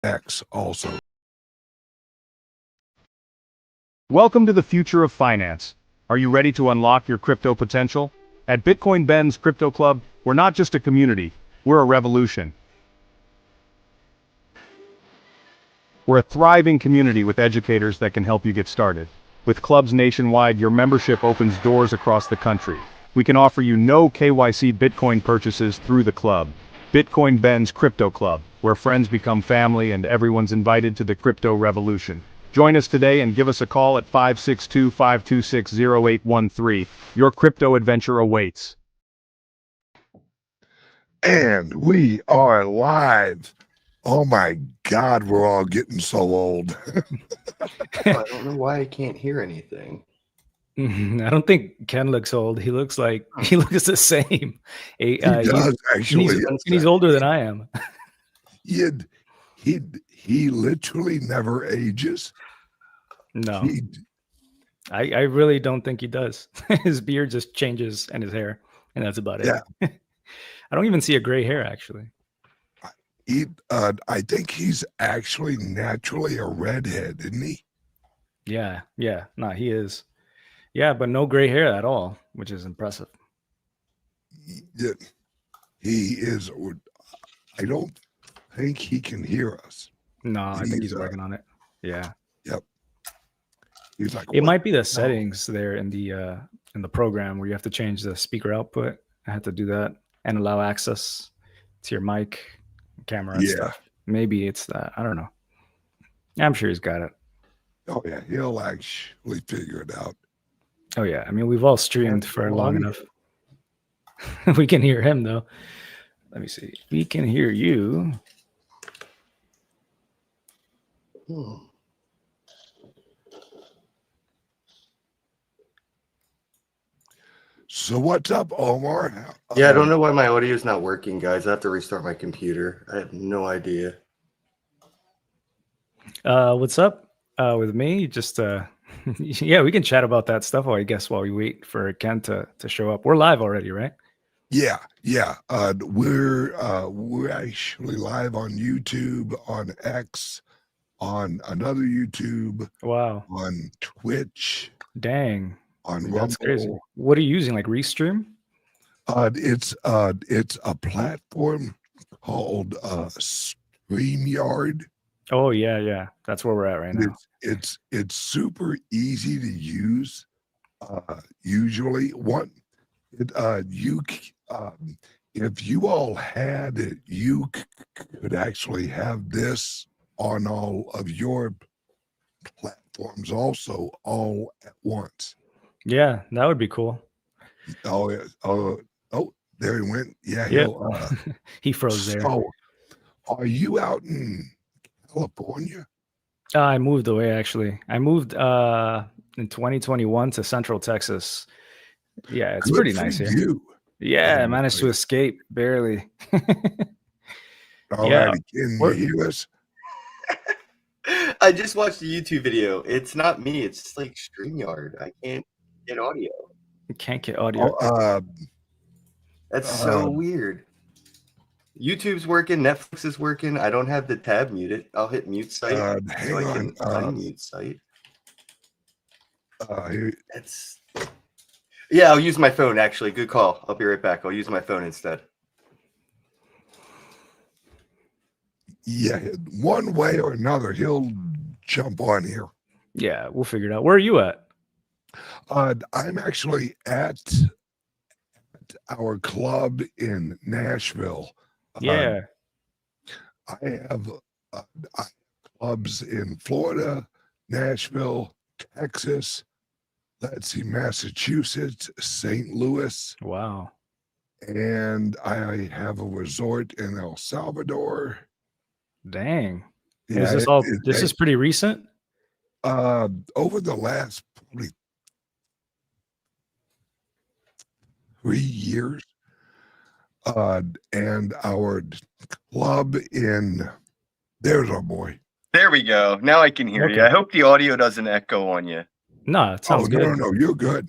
X also. Welcome to the future of finance. Are you ready to unlock your crypto potential? At Bitcoin Ben's Crypto Club, we're not just a community, we're a revolution. We're a thriving community with educators that can help you get started. With clubs nationwide, your membership opens doors across the country. We can offer you no KYC Bitcoin purchases through the club. Bitcoin Ben's Crypto Club, where friends become family and everyone's invited to the crypto revolution. Join us today and give us a call at 562-526-0813. Your crypto adventure awaits. And we are live. Oh my God, we're all getting so old. I don't know why I can't hear anything. I don't think Ken looks old. He looks like he looks the same. He does actually. And he's older than I am. He literally never ages. No, I really don't think he does. His beard just changes and his hair, and that's about it. Yeah. I don't even see a gray hair actually. I think he's actually naturally a redhead, isn't he? Yeah. No, he is. Yeah, but no gray hair at all, which is impressive. Yeah, he is. I don't think he can hear us. No, I think he's working on it. Yeah. Yep. He's like, it might be the settings there in the program where you have to change the speaker output. I had to do that and allow access to your mic, camera, and stuff. Maybe it's that. I don't know. I'm sure he's got it. Oh yeah, he'll actually figure it out. Oh yeah, I mean we've all streamed for long enough. We can hear him though. Let me see. We can hear you. So what's up, Omar? Yeah, I don't know why my audio is not working, guys. I have to restart my computer. I have no idea. What's up with me? Just yeah, we can chat about that stuff. I guess while we wait for Ken to show up. We're live already, right? Yeah. We're actually live on YouTube, on X, on another YouTube. Wow. On Twitch. Dang. On Rumble. That's crazy. What are you using? Like Restream? It's a platform called StreamYard. Oh yeah. That's where we're at right now. It's super easy to use. Usually, if you all had it, you could actually have this on all of your platforms also all at once. Yeah, that would be cool. Oh, yeah. Oh, there he went. Yeah, he froze there. So, are you out in California? I moved away, actually. I moved in 2021 to Central Texas. Yeah, it's pretty nice here. Yeah, I managed to escape, barely. All right, can you hear us? I just watched a YouTube video. It's not me. It's like StreamYard. I can't get audio. You can't get audio. That's so weird. YouTube's working. Netflix is working. I don't have the tab muted. I'll hit mute site so I can unmute site. Yeah, I'll use my phone, actually. Good call. I'll be right back. I'll use my phone instead. Yeah, one way or another, he'll jump on here. Yeah, we'll figure it out. Where are you at? I'm actually at our club in Nashville. Yeah. I have clubs in Florida, Nashville, Texas, let's see, Massachusetts, St. Louis. Wow. And I have a resort in El Salvador. Dang. Yeah, this is pretty recent? Over the last probably 3 years. And our club there's our boy. There we go. Now I can hear you. I hope the audio doesn't echo on you. No, it sounds good. No, you're good.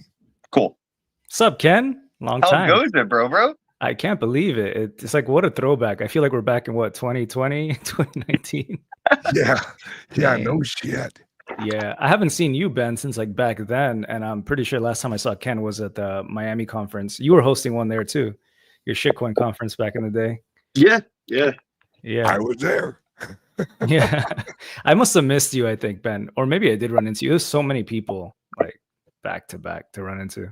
Cool. What's up, Ken? Long time. How goes it, bro? I can't believe it. It's like, what a throwback. I feel like we're back in 2020, 2019. Yeah, no shit. Yeah, I haven't seen you, Ben, since like back then, and I'm pretty sure last time I saw Ken was at the Miami conference. You were hosting one there too, your shitcoin conference back in the day. Yeah. I was there. Yeah, I must have missed you, I think, Ben, or maybe I did run into you. There's so many people like back to back to run into.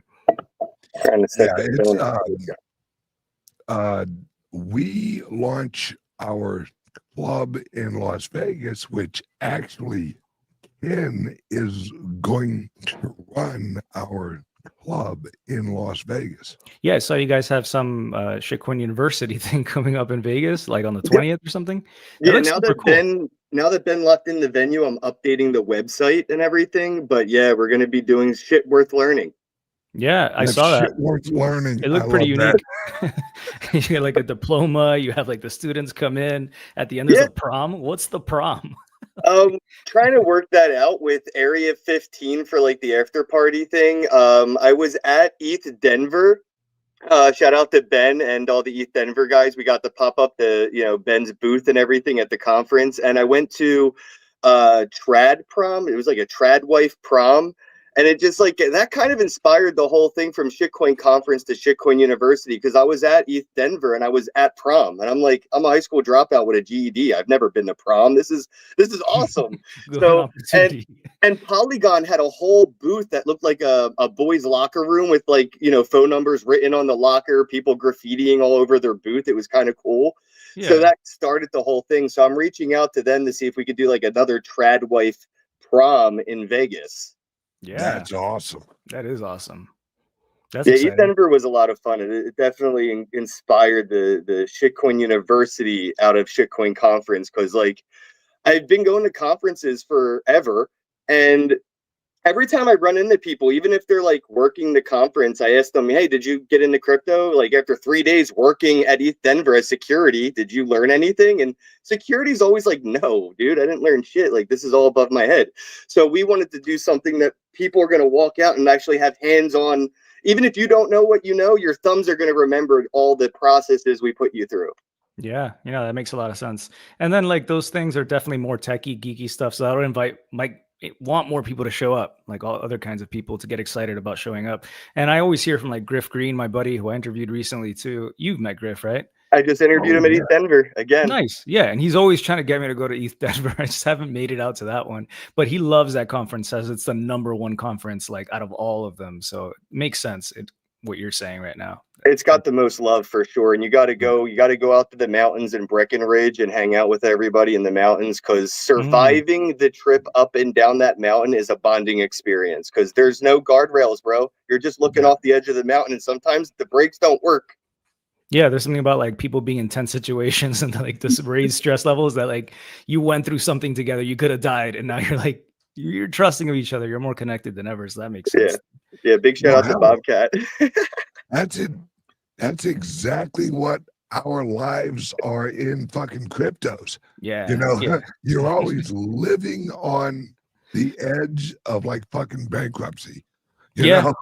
We launch our club in Las Vegas, which actually Ken is going to run our club in Las Vegas. Yeah, I saw you guys have some Shitcoin University thing coming up in Vegas, like on the 20th or something. Yeah, now that Ben left in the venue, I'm updating the website and everything. But yeah, we're gonna be doing shit worth learning. Yeah, I saw that. Worth learning. It looked pretty unique. You get like a diploma. You have like the students come in at the end. There's a prom. What's the prom? Trying to work that out with Area 15 for like the after party thing. I was at ETH Denver. Shout out to Ben and all the ETH Denver guys. We got to pop up Ben's booth and everything at the conference. And I went to trad prom. It was like a trad wife prom. And it just like that kind of inspired the whole thing from Shitcoin Conference to Shitcoin University, because I was at ETH Denver and I was at prom, and I'm like, I'm a high school dropout with a GED. I've never been to prom. This is awesome. So and Polygon had a whole booth that looked like a boys' locker room with like phone numbers written on the locker, people graffitiing all over their booth. It was kind of cool. Yeah. So that started the whole thing. So I'm reaching out to them to see if we could do like another trad wife prom in Vegas. Yeah, that's awesome. That is awesome. ETH Denver was a lot of fun. It definitely inspired the Shitcoin University out of Shitcoin Conference, because like I've been going to conferences forever, and every time I run into people, even if they're like working the conference, I ask them, hey, did you get into crypto? Like after 3 days working at ETH Denver as security, did you learn anything? And security's always like, no, dude, I didn't learn shit. Like this is all above my head. So we wanted to do something that people are going to walk out and actually have hands-on. Even if you don't know what you know, your thumbs are going to remember all the processes we put you through. Yeah, that makes a lot of sense. And then like those things are definitely more techie, geeky stuff. So I might want more people to show up, like all other kinds of people to get excited about showing up. And I always hear from like Griff Green, my buddy who I interviewed recently too. You've met Griff, right? I just interviewed him at ETH Denver again. Nice. Yeah. And he's always trying to get me to go to ETH Denver. I just haven't made it out to that one, but he loves that conference, says it's the #1 conference, like out of all of them. So it makes sense. What you're saying right now. It's got the most love for sure. And you got to go out to the mountains in Breckenridge and hang out with everybody in the mountains, because surviving the trip up and down that mountain is a bonding experience, because there's no guardrails, bro. You're just looking off the edge of the mountain, and sometimes the brakes don't work. Yeah, there's something about like people being in tense situations and like this raised stress levels that like you went through something together, you could have died, and now you're trusting of each other. You're more connected than ever. So that makes sense. Yeah. Big shout out to Bobcat. That's it. That's exactly what our lives are in fucking cryptos. Yeah. You're always living on the edge of like fucking bankruptcy. You know?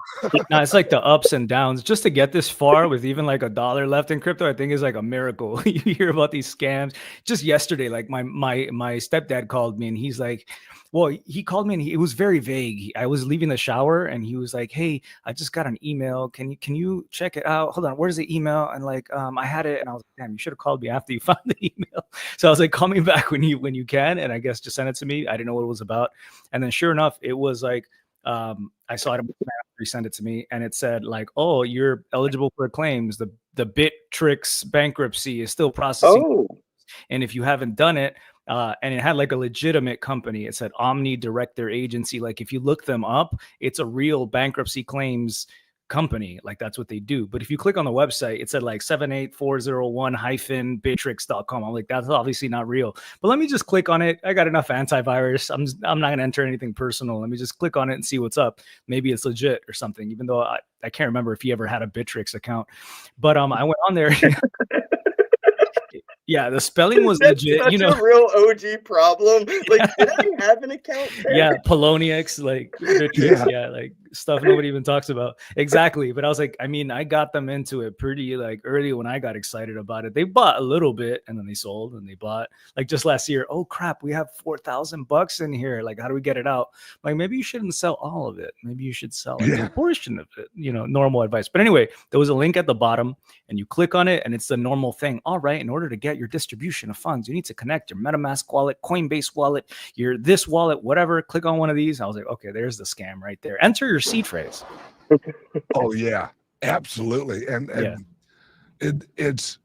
No, it's like the ups and downs. Just to get this far with even like $1 left in crypto, I think is like a miracle. You hear about these scams. Just yesterday, like my stepdad called me and he's like, well, he called me and it was very vague. I was leaving the shower and he was like, hey, I just got an email. Can you check it out? Hold on, where's the email? And like, I had it, and I was like, damn, you should have called me after you found the email. So I was like, call me back when you can. And I guess just send it to me. I didn't know what it was about. And then sure enough, it was like, I saw it after he sent it to me, and it said like, oh, you're eligible for claims. The Bittrex bankruptcy is still processing. And if you haven't done it, and it had like a legitimate company, it said Omni Director Agency. Like if you look them up, it's a real bankruptcy claims company. Like that's what they do. But if you click on the website, it said like 78401-bittrex.com. I'm like, that's obviously not real. But let me just click on it. I got enough antivirus. I'm not going to enter anything personal. Let me just click on it and see what's up. Maybe it's legit or something, even though I can't remember if he ever had a Bittrex account. But I went on there. Yeah, the spelling was legit. That's a real OG problem. Like, did I have an account there? Yeah, Poloniex, like Bittrex, like stuff nobody even talks about. Exactly. But I was like, I mean, I got them into it pretty like early when I got excited about it. They bought a little bit and then they sold and they bought like just last year. Oh crap, we have $4,000 in here. Like, how do we get it out? Like, maybe you shouldn't sell all of it. Maybe you should sell like a portion of it, you know, normal advice. But anyway, there was a link at the bottom and you click on it and it's the normal thing. All right, in order to get your distribution of funds, you need to connect your MetaMask wallet, Coinbase wallet, your this wallet, whatever. Click on one of these. I was like, okay, there's the scam right there. Enter your seed phrase. Oh yeah, absolutely. And it's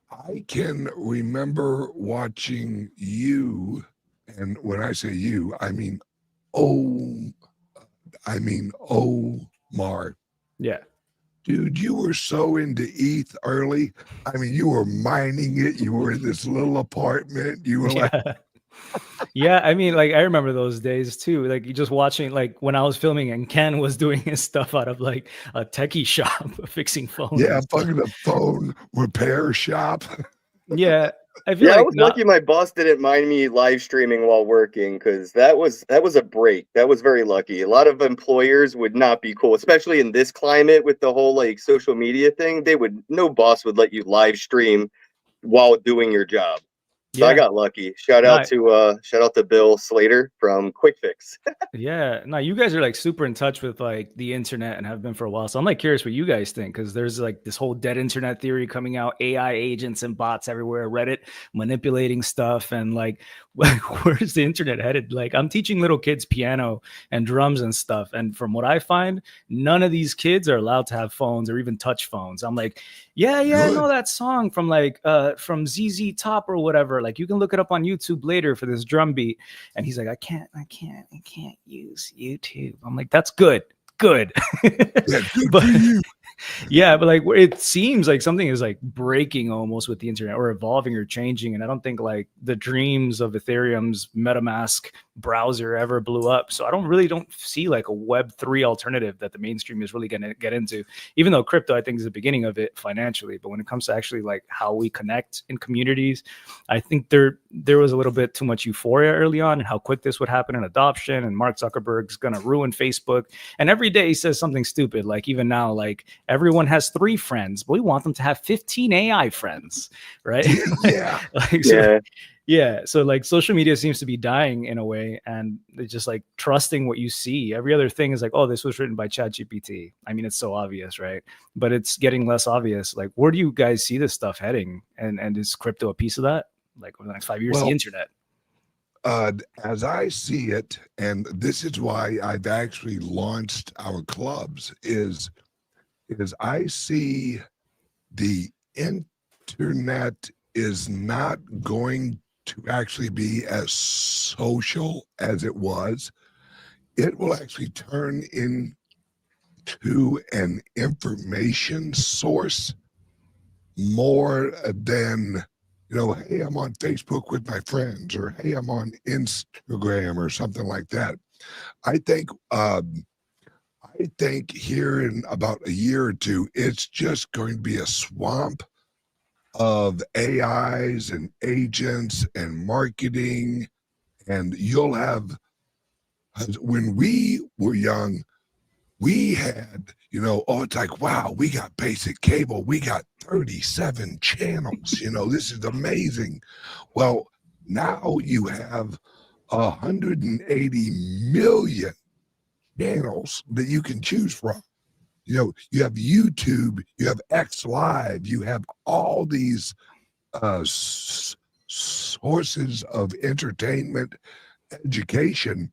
I can remember watching you, and when I say you, I mean Omar. Yeah. Dude, you were so into ETH early. I mean, you were mining it. You were in this little apartment. You were like, yeah, I mean, like I remember those days too. Like you just watching, like when I was filming and Ken was doing his stuff out of like a techie shop, fixing phones. Yeah, fucking a phone repair shop. Yeah, I feel I like was lucky my boss didn't mind me live streaming while working because that was a break. That was very lucky. A lot of employers would not be cool, especially in this climate with the whole like social media thing. No boss would let you live stream while doing your job. So I got lucky. Shout out to Bill Slater from Quick Fix. Yeah, no, you guys are like super in touch with like the internet and have been for a while. So I'm like curious what you guys think, because there's like this whole dead internet theory coming out, AI agents and bots everywhere, Reddit manipulating stuff, and like where's the internet headed? Like I'm teaching little kids piano and drums and stuff, and from what I find, none of these kids are allowed to have phones or even touch phones. I'm like, I know that song from like from ZZ Top or whatever. Like you can look it up on YouTube later for this drum beat. And he's like, I can't use YouTube. I'm like, that's good. Yeah, good for you. Yeah, but like it seems like something is like breaking almost with the internet, or evolving or changing. And I don't think like the dreams of Ethereum's MetaMask browser ever blew up. So I don't see like a Web3 alternative that the mainstream is really going to get into, even though crypto, I think, is the beginning of it financially. But when it comes to actually like how we connect in communities, I think there was a little bit too much euphoria early on and how quick this would happen in adoption. And Mark Zuckerberg's going to ruin Facebook. And every day he says something stupid. Like even now, like everyone has 3 friends, but we want them to have 15 AI friends, right? So like social media seems to be dying in a way, and it's just like trusting what you see. Every other thing is like, oh, this was written by ChatGPT. I mean, it's so obvious, right? But it's getting less obvious. Like, where do you guys see this stuff heading? And is crypto a piece of that? Like over the next 5 years, the internet? As I see it, and this is why I've actually launched our clubs, is I see the internet is not going to actually be as social as it was. It will actually turn into an information source more than, hey, I'm on Facebook with my friends, or hey, I'm on Instagram or something like that. I think here in about a year or two, it's just going to be a swamp of AIs and agents and marketing. And you'll have, when we were young, we had, it's like, wow, we got basic cable. We got 37 channels. This is amazing. Well, now you have 180 million channels that you can choose from. You have YouTube, you have X Live, you have all these sources of entertainment, education.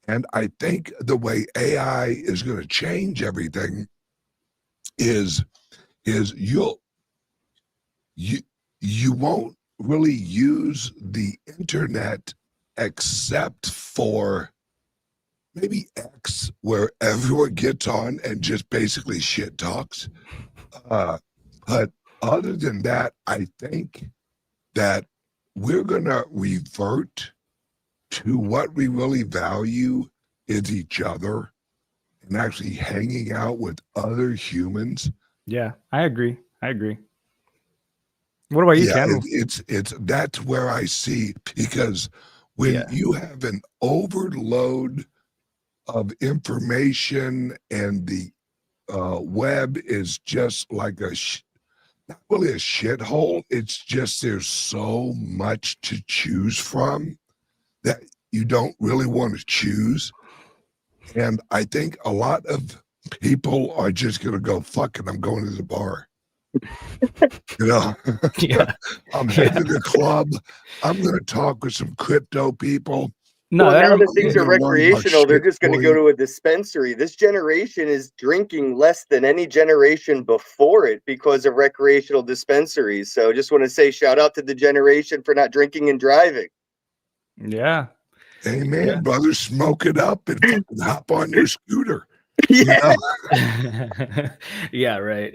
And I think the way AI is going to change everything is you won't really use the internet except for maybe X, where everyone gets on and just basically shit talks. But other than that, I think that we're going to revert to what we really value is each other and actually hanging out with other humans. Yeah, I agree. What about you, Ken? That's where I see, because when you have an overload of information, and the web is just like not really a shithole. It's just there's so much to choose from that you don't really want to choose. And I think a lot of people are just going to go, fuck it, I'm going to the bar. Yeah. I'm heading to the club. I'm going to talk with some crypto people. No, well, now that things are recreational, they're just going to go to a dispensary. This generation is drinking less than any generation before it because of recreational dispensaries. So just want to say shout out to the generation for not drinking and driving. Yeah. Amen, brother. Smoke it up and fucking hop on your scooter. Yeah. Yeah, right.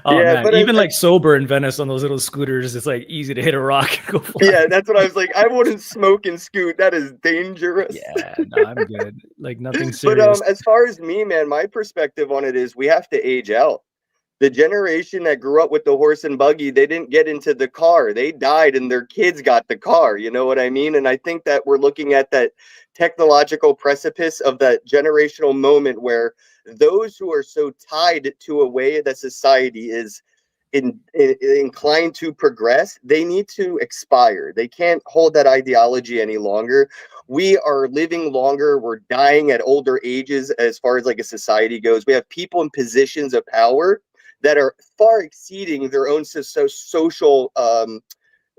Oh yeah, man, but even like sober in Venice on those little scooters, it's like easy to hit a rock and go fly. Yeah, that's what I was like. I wouldn't smoke and scoot. That is dangerous. Yeah, no, I'm good. Like nothing serious. But as far as me, man, my perspective on it is we have to age out. The generation that grew up with the horse and buggy, they didn't get into the car. They died and their kids got the car. You know what I mean? And I think that we're looking at that technological precipice of that generational moment where those who are so tied to a way that society is inclined to progress, they need to expire. They can't hold that ideology any longer. We are living longer. We're dying at older ages as far as like a society goes. We have people in positions of power that are far exceeding their own social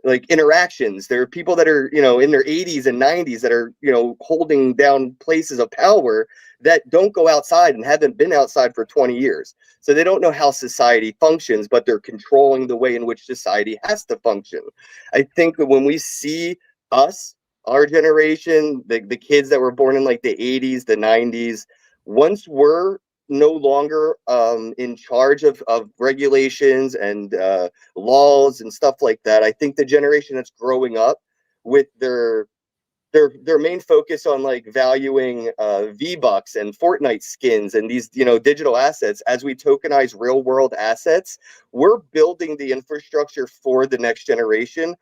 like interactions. There are people that are, you know, in their 80s and 90s that are, you know, holding down places of power that don't go outside and haven't been outside for 20 years. So they don't know how society functions, but they're controlling the way in which society has to function. I think that when we see us, our generation, the kids that were born in like the 80s, the 90s, once we're no longer in charge of regulations and laws and stuff like that, I think the generation that's growing up with their main focus on like valuing V-Bucks and Fortnite skins and these, you know, digital assets, as we tokenize real world assets, we're building the infrastructure for the next generation.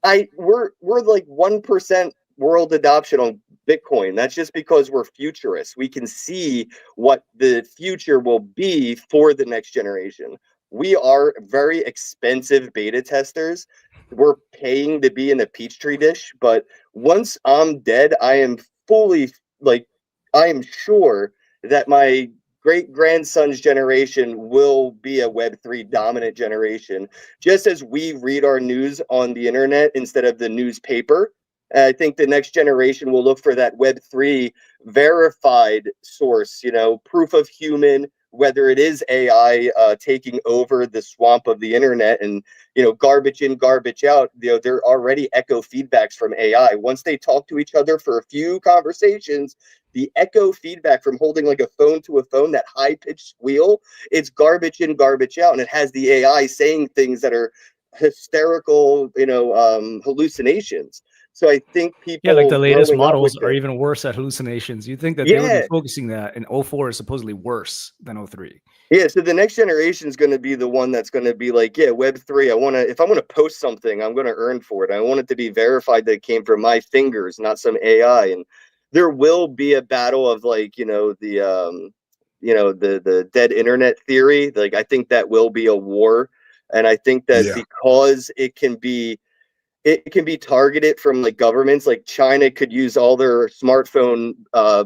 We're like 1% world adoption on Bitcoin. That's just because we're futurists. We can see what the future will be for the next generation. We are very expensive beta testers. We're paying to be in a Peachtree dish, but once I'm dead, I am fully like, I am sure that my great grandson's generation will be a Web3 dominant generation, just as we read our news on the internet instead of the newspaper. I think the next generation will look for that Web3 verified source, you know, proof of human, whether it is AI taking over the swamp of the internet and, you know, garbage in, garbage out. You know, there are already echo feedbacks from AI. Once they talk to each other for a few conversations, the echo feedback from holding like a phone to a phone, that high pitched squeal, it's garbage in, garbage out. And it has the AI saying things that are hysterical, you know, hallucinations. So I think people, yeah, like the latest models are even worse at hallucinations. You think that they would be focusing that, and 04 is supposedly worse than 03. Yeah, so the next generation is going to be the one that's going to be like, yeah, Web3. If I want to post something, I'm going to earn for it. I want it to be verified that it came from my fingers, not some AI. And there will be a battle of like, you know, the dead internet theory. Like, I think that will be a war, and I think that because it can be targeted from like governments, like China could use all their smartphone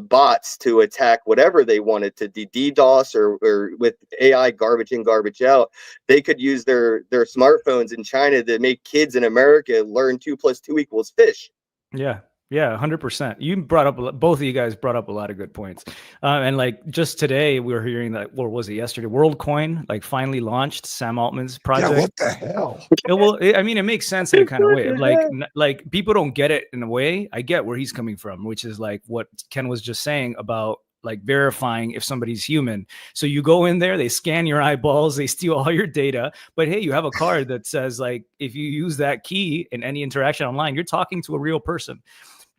bots to attack whatever they wanted to DDoS or with AI garbage in, garbage out. They could use their smartphones in China to make kids in America learn 2 + 2 = fish. Yeah. Yeah, 100%. You brought up, both of you guys brought up a lot of good points. And like just today, we were hearing that, or was it yesterday? WorldCoin like finally launched Sam Altman's project. Yeah, what the hell? I mean, it makes sense in a kind of way. Like people don't get it in a way. I get where he's coming from, which is like what Ken was just saying about like verifying if somebody's human. So you go in there, they scan your eyeballs, they steal all your data. But hey, you have a card that says like, if you use that key in any interaction online, you're talking to a real person.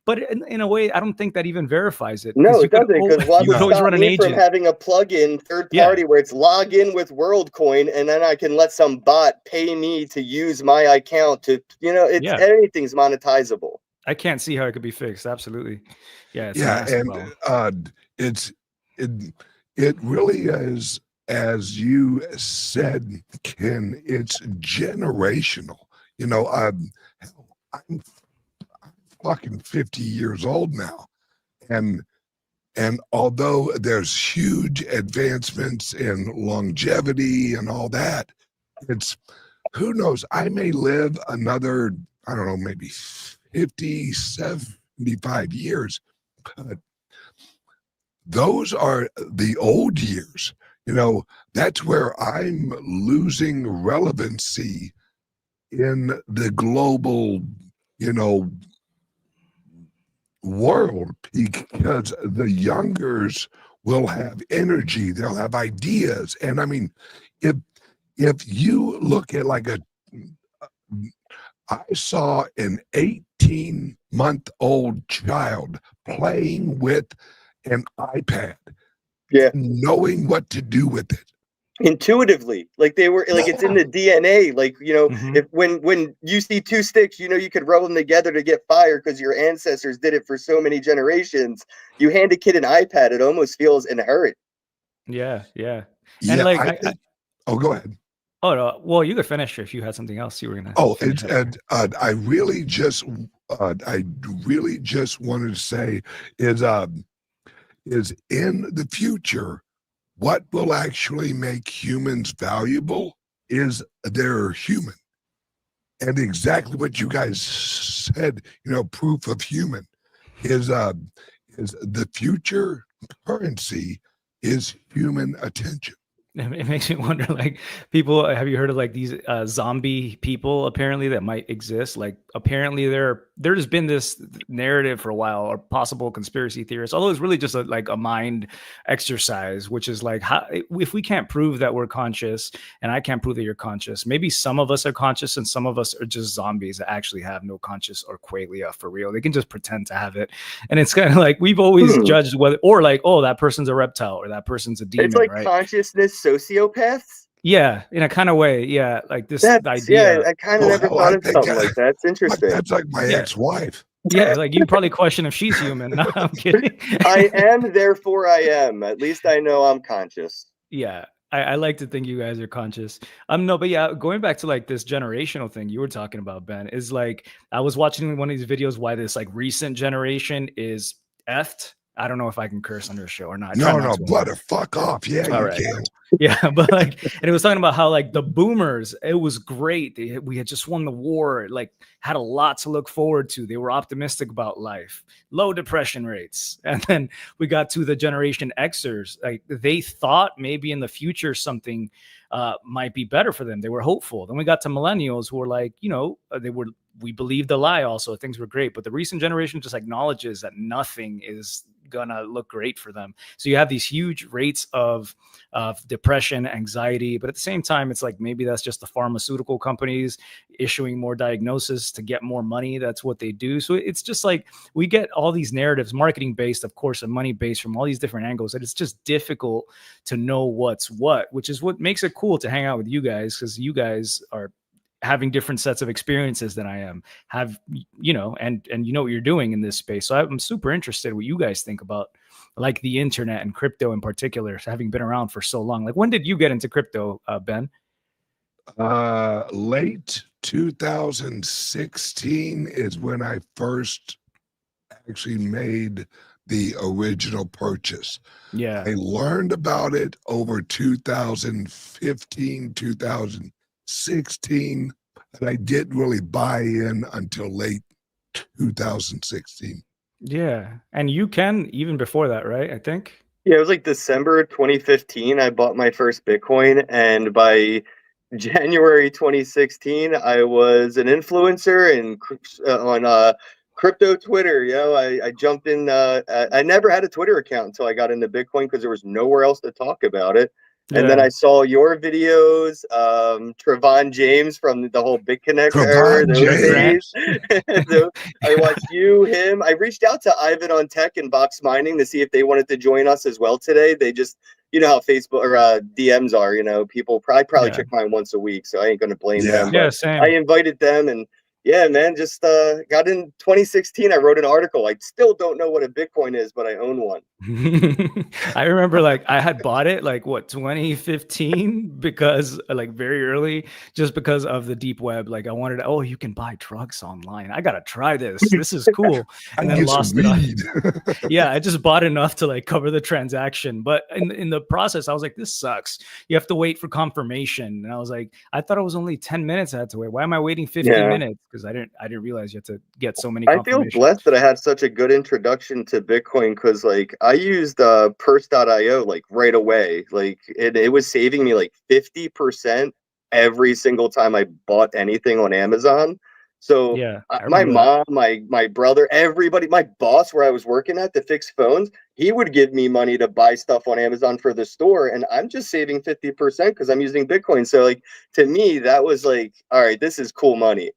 But in a way, I don't think that even verifies it. No, it doesn't, because what's to stop me from having a plug-in third party where it's log in with WorldCoin, and then I can let some bot pay me to use my account to, you know, anything's monetizable. I can't see how it could be fixed. Absolutely. Yeah. It's a Yeah, massive problem. and it really is, as you said, Ken. It's generational. You know, I'm fucking 50 years old now, and although there's huge advancements in longevity and all that, it's, who knows, I may live another, I don't know, maybe 50, 75 years, but those are the old years. You know, that's where I'm losing relevancy in the global, you know, world, because the youngers will have energy, they'll have ideas. And I mean, if you look at like I saw an 18-month-old child playing with an iPad, knowing what to do with it intuitively, like they were, like it's in the DNA. Like, you know, if when you see two sticks, you know, you could rub them together to get fire because your ancestors did it for so many generations. You hand a kid an iPad, it almost feels inherent. Yeah. And like, oh, go ahead. Oh no, well, you could finish if you had something else you were gonna. Oh, it's I really just wanted to say is in the future, what will actually make humans valuable is they're human. And exactly what you guys said, you know, proof of human is the future currency is human attention. It makes me wonder, like, people, have you heard of like these zombie people apparently that might exist? Like, apparently there's been this narrative for a while, or possible conspiracy theorists, although it's really just like a mind exercise, which is like, how, if we can't prove that we're conscious, and I can't prove that you're conscious, maybe some of us are conscious and some of us are just zombies that actually have no conscious or qualia for real. They can just pretend to have it. And it's kind of like, we've always judged whether, or like, oh, that person's a reptile or that person's a demon. It's like, right? Consciousness sociopaths. Yeah, in a kind of way. Yeah, like this idea. Yeah, I kind of never thought of something like that. It's interesting. That's like my ex-wife. Yeah, like you probably question if she's human. No, I'm kidding. I am, therefore I am. At least I know I'm conscious. Yeah, I like to think you guys are conscious. No, but yeah, going back to like this generational thing you were talking about, Ben, is like, I was watching one of these videos why this like recent generation is effed. I don't know if I can curse on your show or not. No, blood, fuck off. Yeah, all you right. can. Yeah, but like, and it was talking about how like the boomers, it was great. We had just won the war, like had a lot to look forward to. They were optimistic about life, low depression rates. And then we got to the Generation Xers. Like, they thought maybe in the future something might be better for them. They were hopeful. Then we got to millennials who were like, you know, we believed the lie also. Things were great. But the recent generation just acknowledges that nothing is gonna look great for them. So you have these huge rates of depression, anxiety, but at the same time, it's like, maybe that's just the pharmaceutical companies issuing more diagnoses to get more money. That's what they do. So it's just like, we get all these narratives, marketing based, of course, and money based from all these different angles, that it's just difficult to know what's what, which is what makes it cool to hang out with you guys, because you guys are having different sets of experiences than I am, you know, and you know what you're doing in this space. So I'm super interested in what you guys think about like the internet and crypto in particular, having been around for so long. Like, when did you get into crypto, Ben? Late 2016 is when I first actually made the original purchase. Yeah. I learned about it over 2015, 2016, but I didn't really buy in until late 2016. Yeah. And you can even before that, right? I think. Yeah, it was like December 2015. I bought my first Bitcoin, and by January 2016, I was an influencer and on crypto Twitter. You know, I jumped in. I never had a Twitter account until I got into Bitcoin, because there was nowhere else to talk about it. And then I saw your videos, Trevon James from the whole BitConnect era, those days. So I watched you, him. I reached out to Ivan on Tech and Box Mining to see if they wanted to join us as well today. They just, you know how Facebook or DMs are, you know, people probably check mine once a week, so I ain't going to blame them. Yeah, same. I invited them, and Yeah, man, just got in 2016. I wrote an article. I still don't know what a Bitcoin is, but I own one. I remember like I had bought it like what 2015 because like very early, just because of the deep web. Like I wanted to, oh, you can buy drugs online. I gotta try this. This is cool. And then lost it. Yeah, I just bought enough to like cover the transaction. But in the process, I was like, this sucks. You have to wait for confirmation. And I was like, I thought it was only 10 minutes I had to wait. Why am I waiting 50 minutes? Because I didn't realize you have to get so many confirmations. I feel blessed that I had such a good introduction to Bitcoin because like I used purse.io like right away. Like it was saving me like 50% every single time I bought anything on Amazon. So yeah, my mom, my brother, everybody, my boss where I was working at to fix phones, he would give me money to buy stuff on Amazon for the store. And I'm just saving 50% because I'm using Bitcoin. So like to me, that was like, all right, this is cool money.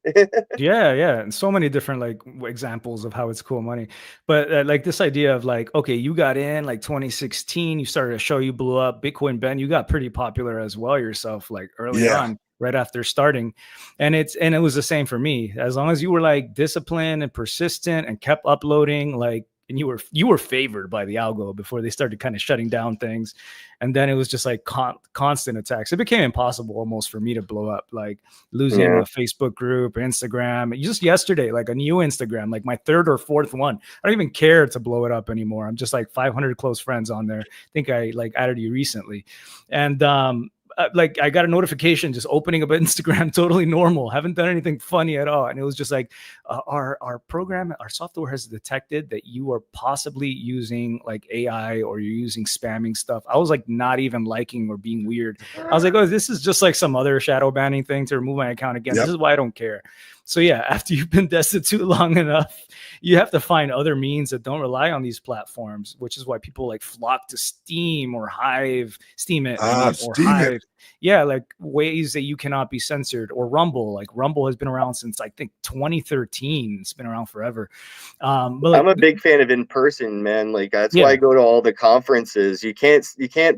yeah. And so many different like examples of how it's cool money. But like this idea of like, okay, you got in like 2016, you started a show, you blew up. Bitcoin Ben, you got pretty popular as well yourself, like early on. Right after starting. And it was the same for me. As long as you were like disciplined and persistent and kept uploading, like, and you were favored by the algo before they started kind of shutting down things. And then it was just like constant attacks. It became impossible almost for me to blow up, like losing a Facebook group, Instagram. Just yesterday, like a new Instagram, like my third or fourth one. I don't even care to blow it up anymore. I'm just like 500 close friends on there. I think I like added you recently. And like I got a notification just opening up Instagram, totally normal. Haven't done anything funny at all. And it was just like our software has detected that you are possibly using like AI or you're using spamming stuff. I was like not even liking or being weird. I was like, oh, this is just like some other shadow banning thing to remove my account again. This is why I don't care. So yeah, after you've been destitute long enough, you have to find other means that don't rely on these platforms, which is why people like flock to Steam or Hive, Hive. Yeah, like ways that you cannot be censored, or Rumble. Like Rumble has been around since I think 2013. It's been around forever. But like, I'm a big fan of in person, man. Like that's why I go to all the conferences. You can't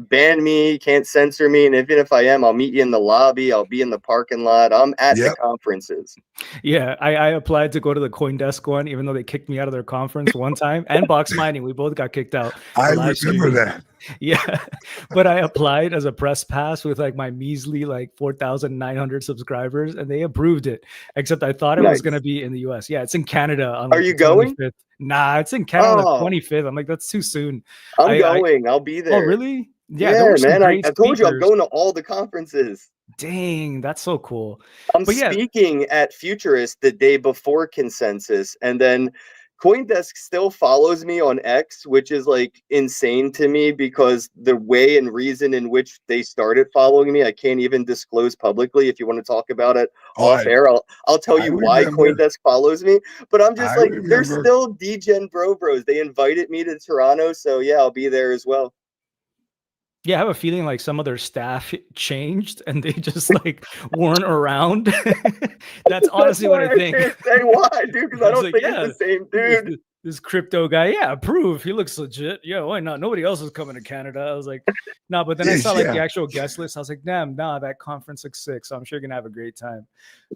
ban me, you can't censor me, and even if I am, I'll meet you in the lobby. I'll be in the parking lot. I'm at the conferences. Yeah, I applied to go to the CoinDesk one, even though they kicked me out of their conference one time, and Box Mining. We both got kicked out. I remember that. Yeah, but I applied as a press pass with like my measly like 4,900 subscribers, and they approved it. Except I thought it was going to be in the US. Yeah, it's in Canada. On, like, Are you going? 25th. Nah, it's in Canada on the 25th. I'm like, that's too soon. I'm going. I'll be there. Oh, really? Yeah, man. I told you I'm going to all the conferences. Dang, that's so cool. I'm speaking at Futurist the day before Consensus, and then CoinDesk still follows me on X, which is like insane to me because the way and reason in which they started following me, I can't even disclose publicly. If you want to talk about it off air, I'll tell you why CoinDesk follows me. But I'm just they're still Degen Bros. They invited me to Toronto, so yeah, I'll be there as well. Yeah, I have a feeling like some of their staff changed and they just like weren't around. That's honestly what I think. I can't say why, dude, because I don't think it's the same dude. This crypto guy, approve. He looks legit. Yeah, why not? Nobody else is coming to Canada. I was like, no, but then I saw like the actual guest list. I was like, damn, that conference looks sick. So I'm sure you're gonna have a great time.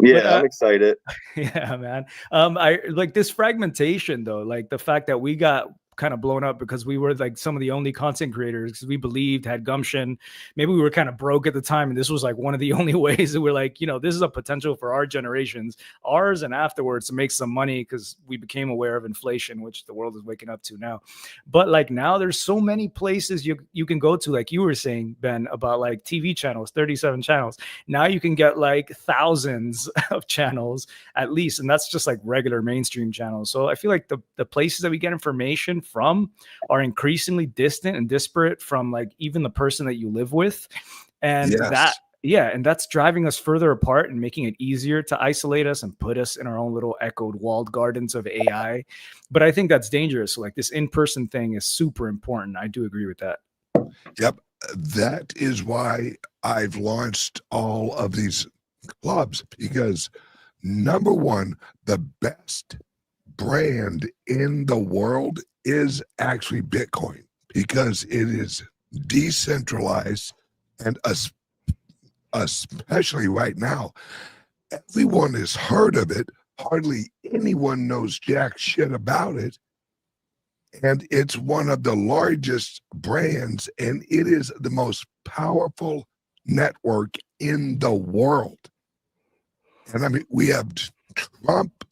Yeah, but, I'm excited. Yeah, man. I like this fragmentation though, like the fact that we got kind of blown up because we were like some of the only content creators because we believed, had gumption. Maybe we were kind of broke at the time, and this was like one of the only ways that we're like, this is a potential for our generations, ours and afterwards, to make some money because we became aware of inflation, which the world is waking up to now. But like now there's so many places you can go to, like you were saying, Ben, about like TV channels, 37 channels. Now you can get like thousands of channels at least, and that's just like regular mainstream channels. So I feel like the places that we get information from are increasingly distant and disparate from like even the person that you live with, and that's driving us further apart and making it easier to isolate us and put us in our own little echoed walled gardens of AI. But I think that's dangerous. So like this in-person thing is super important. I do agree with that. Yep, that is why I've launched all of these clubs, because number one, the best brand in the world is actually Bitcoin, because it is decentralized, and especially right now, everyone has heard of it, hardly anyone knows jack shit about it. And it's one of the largest brands, and it is the most powerful network in the world. And I mean, we have Trump,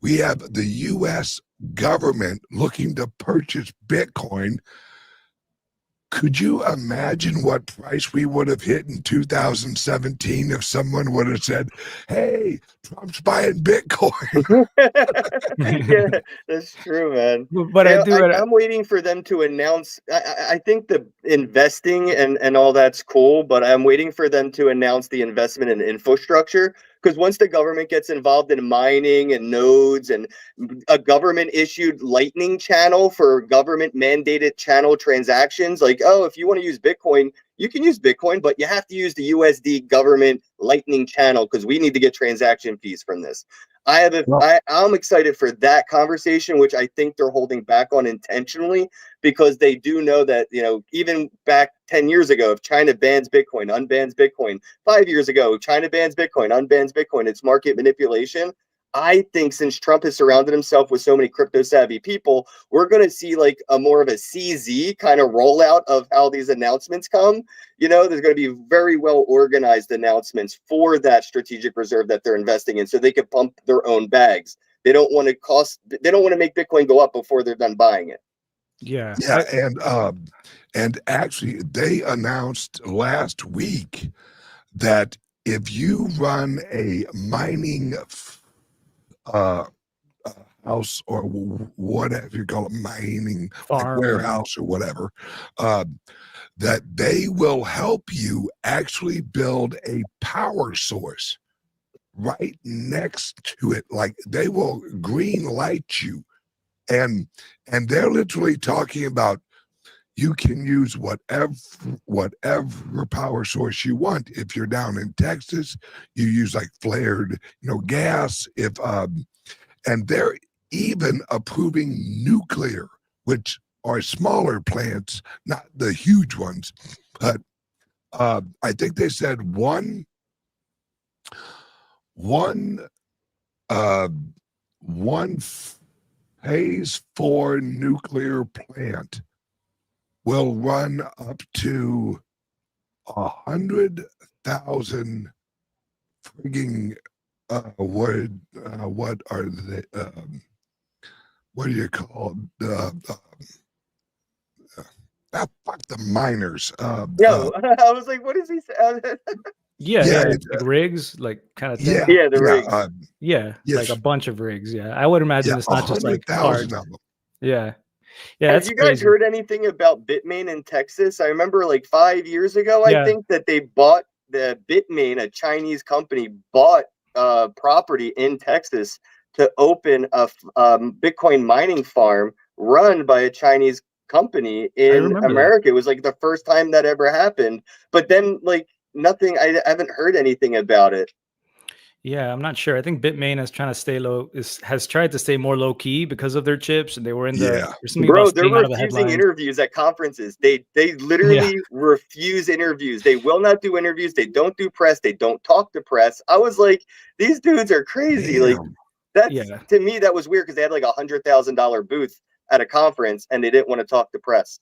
we have the US government looking to purchase Bitcoin. Could you imagine what price we would have hit in 2017 if someone would have said, hey, Trump's buying Bitcoin? Yeah, that's true, man. But I'm waiting for them to announce. I think the investing and all that's cool, but I'm waiting for them to announce the investment in infrastructure. Because once the government gets involved in mining and nodes and a government issued lightning channel for government mandated channel transactions, like, oh, if you want to use Bitcoin, you can use Bitcoin, but you have to use the USD government lightning channel because we need to get transaction fees from this. I'm excited for that conversation, which I think they're holding back on intentionally because they do know that, even back 10 years ago, if China bans Bitcoin, unbans Bitcoin, 5 years ago, China bans Bitcoin, unbans Bitcoin, it's market manipulation. I think since Trump has surrounded himself with so many crypto savvy people, we're going to see like a more of a CZ kind of rollout of how these announcements come. There's going to be very well organized announcements for that strategic reserve that they're investing in so they can pump their own bags. They don't want to make Bitcoin go up before they're done buying it. Yeah. And actually they announced last week that if you run a mining house or whatever you call it, mining farm, warehouse or whatever, that they will help you actually build a power source right next to it. Like they will green light you, and they're literally talking about you can use whatever power source you want. If you're down in Texas, you use like flared, gas. And they're even approving nuclear, which are smaller plants, not the huge ones. But I think they said one phase 4 nuclear plant will run up to 100,000 frigging what are they? What do you call fuck the miners? I was like, what is he saying? Like rigs, like kind of thing. Yeah, the rigs. Yes. Like a bunch of rigs. Yeah, I would imagine it's not just like cards. Of them. Yeah. Have you guys heard anything about Bitmain in Texas? I remember like 5 years ago, I think that they bought the Bitmain, a Chinese company, bought property in Texas to open a Bitcoin mining farm run by a Chinese company in America. It was like the first time that ever happened. But then like nothing, I haven't heard anything about it. Yeah, I'm not sure. I think Bitmain is trying to stay has tried to stay more low key because of their chips, and they were in they're refusing interviews at conferences. They literally refuse interviews. They will not do interviews. They don't do press. They don't talk to press. I was like, these dudes are crazy. Damn. Like to me, that was weird because they had like $100,000 booth at a conference and they didn't want to talk to press.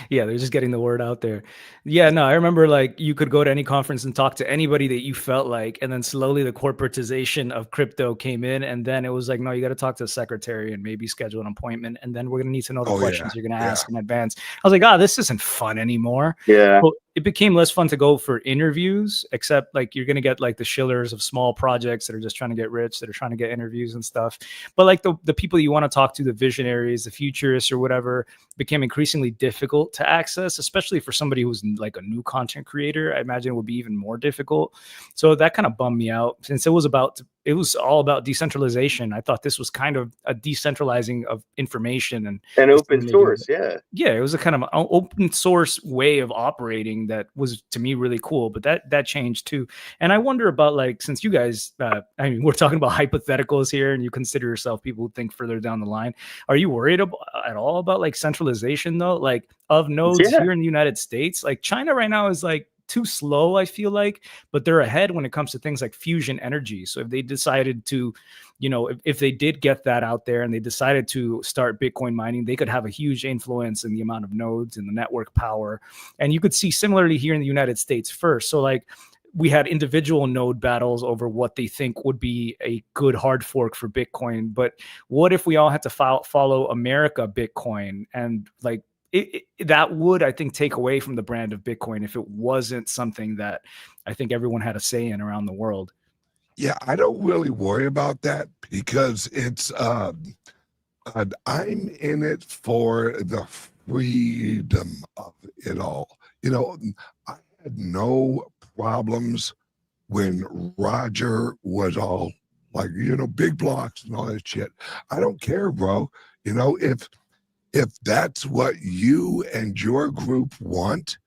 Yeah, they're just getting the word out there. Yeah, no, I remember like you could go to any conference and talk to anybody that you felt like, and then slowly the corporatization of crypto came in, and then it was like, no, you got to talk to the secretary and maybe schedule an appointment, and then we're gonna need to know the questions you're gonna ask in advance. I was like, this isn't fun anymore. Yeah. So it became less fun to go for interviews, except like you're gonna get like the shillers of small projects that are just trying to get rich, that are trying to get interviews and stuff. But like the people you want to talk to, the visionaries, the futurists or whatever, became increasingly difficult to access, especially for somebody who's like a new content creator. I imagine it would be even more difficult. So that kind of bummed me out, since it was all about decentralization. I thought this was kind of a decentralizing of information and open source. Yeah, it was a kind of an open source way of operating that was, to me, really cool. But that changed too. And I wonder about, like, since you guys, we're talking about hypotheticals here, and you consider yourself people who think further down the line. Are you worried at all about like centralization though, like of nodes here in the United States? Like China right now is like too slow, I feel like, but they're ahead when it comes to things like fusion energy. So if they decided to, you know, if they did get that out there and they decided to start Bitcoin mining, they could have a huge influence in the amount of nodes and the network power. And you could see similarly here in the United States first. So like, we had individual node battles over what they think would be a good hard fork for Bitcoin. But what if we all had to follow America Bitcoin? And like that would, I think, take away from the brand of Bitcoin if it wasn't something that I think everyone had a say in around the world. Yeah, I don't really worry about that because it's I'm in it for the freedom of it all. You know, I had no problems when Roger was all like, you know, big blocks and all that shit. I don't care, bro. You know, if that's what you and your group want,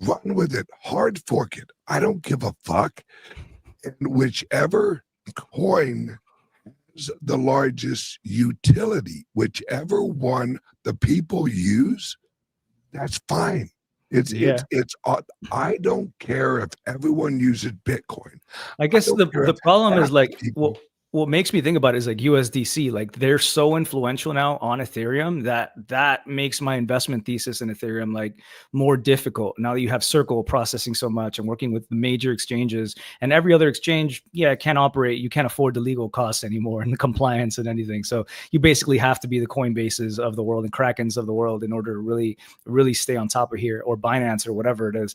run with it, hard fork it. I don't give a fuck. And whichever coin is the largest utility, whichever one the people use, that's fine. It's I don't care if everyone uses Bitcoin. I guess the problem is like, well, what makes me think about it is like USDC, like they're so influential now on Ethereum that makes my investment thesis in Ethereum like more difficult. Now that you have Circle processing so much and working with the major exchanges, and every other exchange, can't operate. You can't afford the legal costs anymore and the compliance and anything. So you basically have to be the Coinbases of the world and Krakens of the world in order to really stay on top of here, or Binance or whatever it is.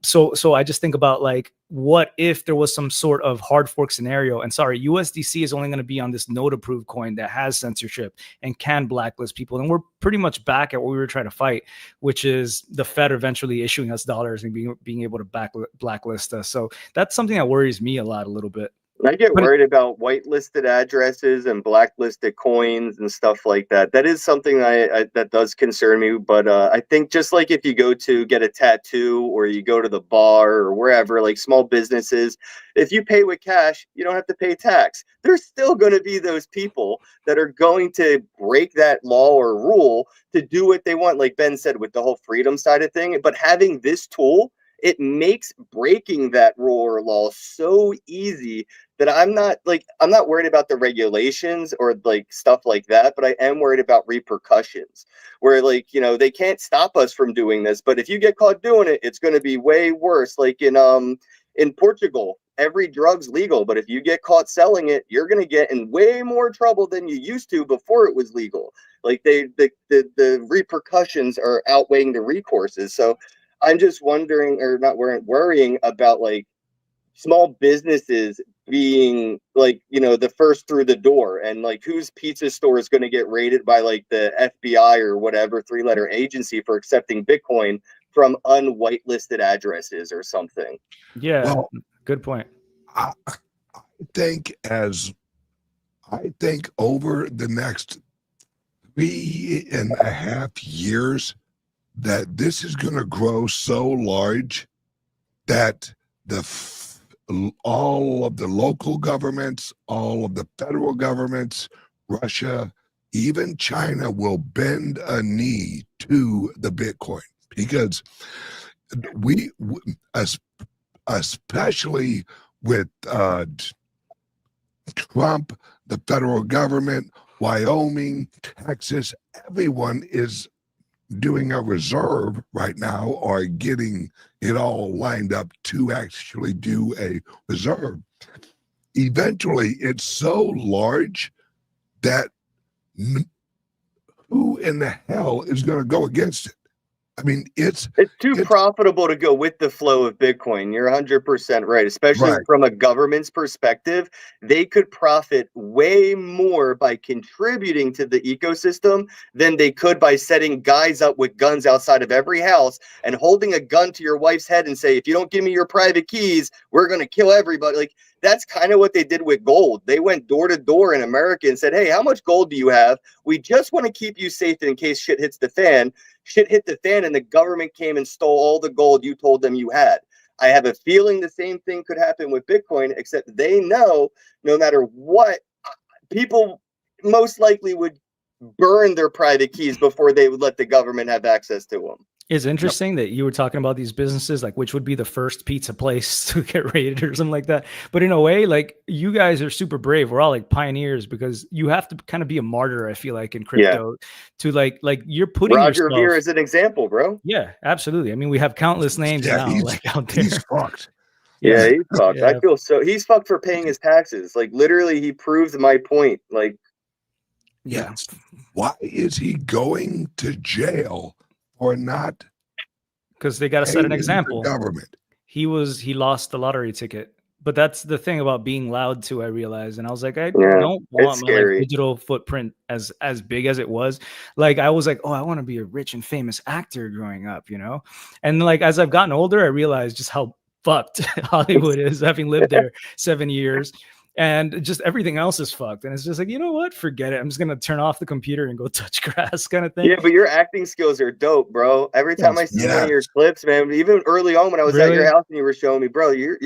So I just think about like, what if there was some sort of hard fork scenario? And sorry, USDC is only going to be on this node approved coin that has censorship and can blacklist people. And we're pretty much back at what we were trying to fight, which is the Fed eventually issuing us dollars and being able to blacklist us. So that's something that worries me a little bit. I get worried about whitelisted addresses and blacklisted coins and stuff like that. That is something that does concern me. But I think just like if you go to get a tattoo or you go to the bar or wherever, like small businesses, if you pay with cash, you don't have to pay tax. There's still going to be those people that are going to break that law or rule to do what they want, like Ben said, with the whole freedom side of thing. But having this tool, it makes breaking that rule or law so easy that I'm not worried about the regulations or like stuff like that, but I am worried about repercussions where like, you know, they can't stop us from doing this, but if you get caught doing it, it's going to be way worse. Like in Portugal, every drug's legal, but if you get caught selling it, you're going to get in way more trouble than you used to before it was legal. Like the repercussions are outweighing the recourses. So I'm just worrying about like small businesses being like, you know, the first through the door, and like whose pizza store is going to get raided by like the FBI or whatever 3-letter agency for accepting Bitcoin from unwhitelisted addresses or something. Yeah, well, good point. I think over the next 3.5 years that this is going to grow so large that all of the local governments, all of the federal governments, Russia, even China will bend a knee to the Bitcoin, because we especially with Trump, the federal government, Wyoming, Texas, everyone is doing a reserve right now, or getting it all lined up to actually do a reserve. Eventually, it's so large that who in the hell is going to go against it? I mean, it's too profitable to go with the flow of Bitcoin. You're 100% right, especially from a government's perspective. They could profit way more by contributing to the ecosystem than they could by setting guys up with guns outside of every house and holding a gun to your wife's head and say, if you don't give me your private keys, we're going to kill everybody. Like, that's kind of what they did with gold. They went door to door in America and said, hey, how much gold do you have? We just want to keep you safe in case shit hits the fan. Shit hit the fan and the government came and stole all the gold you told them you had. I have a feeling the same thing could happen with Bitcoin, except they know no matter what, people most likely would burn their private keys before they would let the government have access to them. It's interesting that you were talking about these businesses, like which would be the first pizza place to get raided or something like that. But in a way, like you guys are super brave. We're all like pioneers because you have to kind of be a martyr, I feel like, in crypto to like you're putting Roger yourself. Ver is an example, bro. Yeah, absolutely. I mean, we have countless names now like out there. He's fucked. Yeah, he's fucked. I feel so he's fucked for paying his taxes. Like literally he proved my point. Like yes. Why is he going to jail or not? Because they got to set an example. Government. He lost the lottery ticket. But that's the thing about being loud too, I realized. And I was like, I don't want my like, digital footprint as big as it was. Like I was like, oh, I want to be a rich and famous actor growing up, you know? And like as I've gotten older, I realized just how fucked Hollywood is, having lived there 7 years. And just everything else is fucked. And it's just like, you know what? Forget it. I'm just going to turn off the computer and go touch grass kind of thing. Yeah, but your acting skills are dope, bro. Every time I see one of your clips, man, even early on when I was at your house and you were showing me, bro, you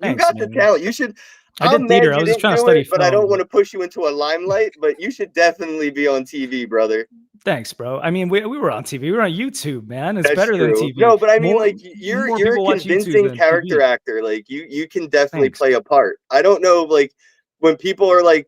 got the talent. You should. I did theater. I was just trying to study film. But I don't want to push you into a limelight, but you should definitely be on TV, brother. Thanks, bro. I mean, we were on TV. We were on YouTube, man. It's better than TV. No, but I mean, like you're a convincing character actor. Like you can definitely play a part. I don't know, like when people are like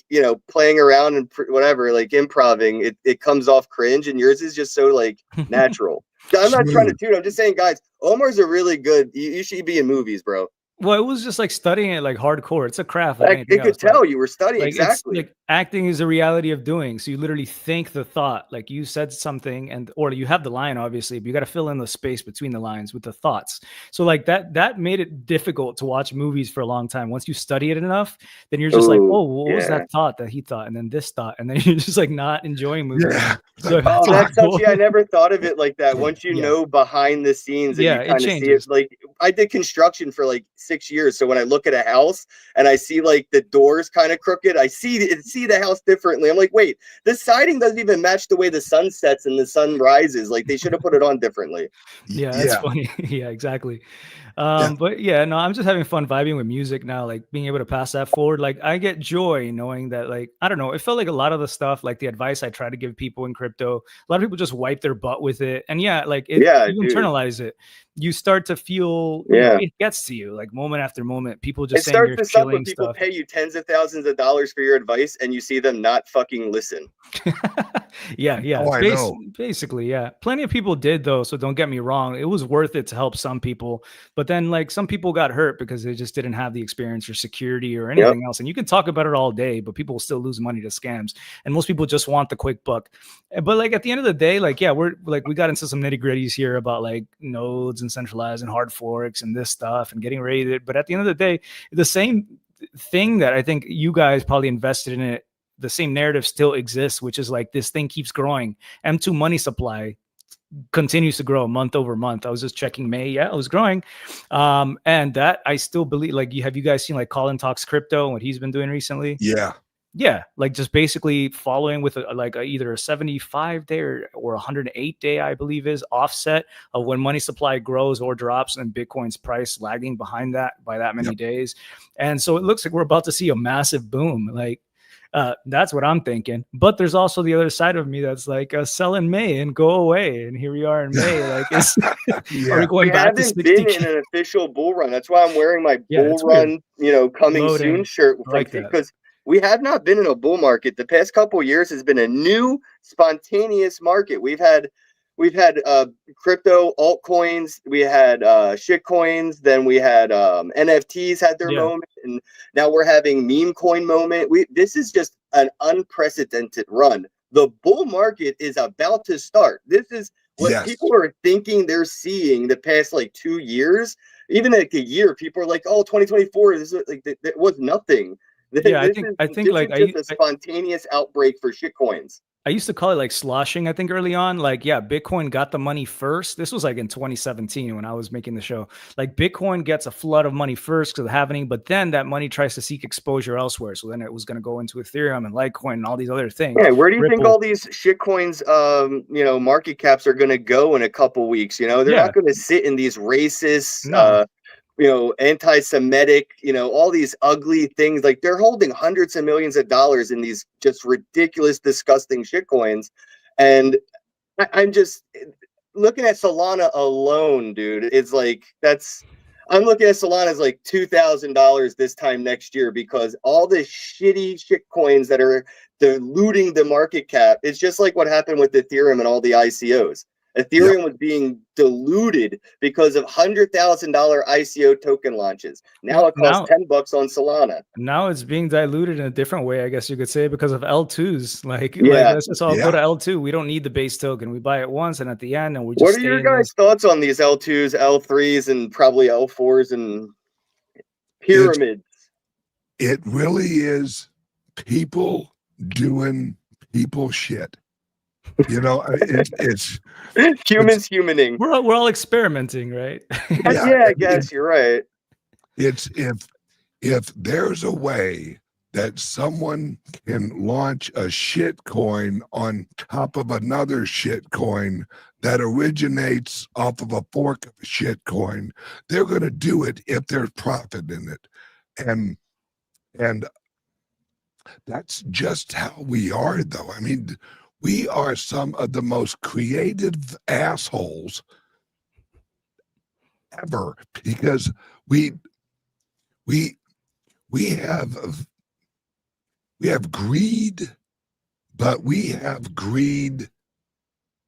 you know, playing around and whatever, like improving, it comes off cringe, and yours is just so like natural. I'm not trying to toot. I'm just saying, guys, Omar's a really good. You should be in movies, bro. Well, it was just like studying it like hardcore. It's a craft. Like it could tell you were studying exactly. Like acting is a reality of doing. So you literally think the thought, like you said something, or you have the line, obviously, but you got to fill in the space between the lines with the thoughts. So like that made it difficult to watch movies for a long time. Once you study it enough, then you're just like, oh, what was that thought that he thought, and then this thought, and then you're just like not enjoying movies. Yeah. So that's such. I never thought of it like that. Once you know behind the scenes, and you kind of see it. Like I did construction for like 6 years, so when I look at a house and I see like the doors kind of crooked, I see the house differently. I'm like, wait, the siding doesn't even match the way the sun sets and the sun rises. Like they should have put it on differently. Yeah, that's funny. Yeah, exactly. But yeah, no, I'm just having fun vibing with music now, like being able to pass that forward. Like I get joy knowing that, like, I don't know, it felt like a lot of the stuff, like the advice I try to give people in crypto, a lot of people just wipe their butt with it. And you internalize it. You start to feel, it gets to you like moment after moment. People just saying you're chilling people stuff. Pay you tens of thousands of dollars for your advice and you see them not fucking listen. Basically, yeah. Plenty of people did though, so don't get me wrong. It was worth it to help some people, but then like some people got hurt because they just didn't have the experience or security or anything else. And you can talk about it all day, but people will still lose money to scams. And most people just want the quick buck. But like at the end of the day, like we're like we got into some nitty-gritties here about like nodes and centralized and hard forks and this stuff and getting rated. But at the end of the day, the same thing that I think you guys probably invested in it, the same narrative still exists, which is like this thing keeps growing. M2 money supply continues to grow month over month. I was just checking May. Yeah, it was growing. And that I still believe, like, have you guys seen like Colin Talks Crypto and what he's been doing recently? Yeah, like just basically following with either a 75-day or 108-day, I believe, is offset of when money supply grows or drops and Bitcoin's price lagging behind that by that many days. And so it looks like we're about to see a massive boom. Like that's what I'm thinking. But there's also the other side of me that's like sell in May and go away. And here we are in May. Like, are we going back to 60? Been in an official bull run. That's why I'm wearing my bull run, coming soon shirt because we have not been in a bull market. The past couple of years has been a new spontaneous market. We've had crypto altcoins, we had shit coins, then we had NFTs had their moment, and now we're having meme coin moment. This is just an unprecedented run. The bull market is about to start. This is what people are thinking they're seeing the past like 2 years. Even like a year, people are like, oh, 2024, this is like it was nothing. Yeah, I think like a spontaneous outbreak for shit coins. I used to call it like sloshing, I think early on. Like, Bitcoin got the money first. This was like in 2017 when I was making the show. Like Bitcoin gets a flood of money first because of happening, but then that money tries to seek exposure elsewhere. So then it was going to go into Ethereum and Litecoin and all these other things. Yeah, where do you think all these shit coins, market caps are going to go in a couple weeks? They're not going to sit in these racist, anti-Semitic, all these ugly things. Like they're holding hundreds of millions of dollars in these just ridiculous, disgusting shit coins. And I'm just, looking at Solana alone, dude, it's like I'm looking at Solana as like $2,000 this time next year because all the shitty shit coins that are diluting the market cap. It's just like what happened with Ethereum and all the ICOs. Ethereum was being diluted because of $100,000 ICO token launches. Now it costs $10 on Solana. Now it's being diluted in a different way, I guess you could say, because of L2s. Like let's just all go to L2. We don't need the base token. We buy it once, and at the end, and we just. What are your guys' thoughts on these L2s, L3s, and probably L4s and pyramids? It really is people doing people shit. You know, it's humans humaning. We're all experimenting, right? Yeah, I guess you're right. It's if there's a way that someone can launch a shit coin on top of another shit coin that originates off of a fork of a shit coin, they're going to do it if there's profit in it. And that's just how we are, though. I mean, we are some of the most creative assholes ever because we have greed, but we have greed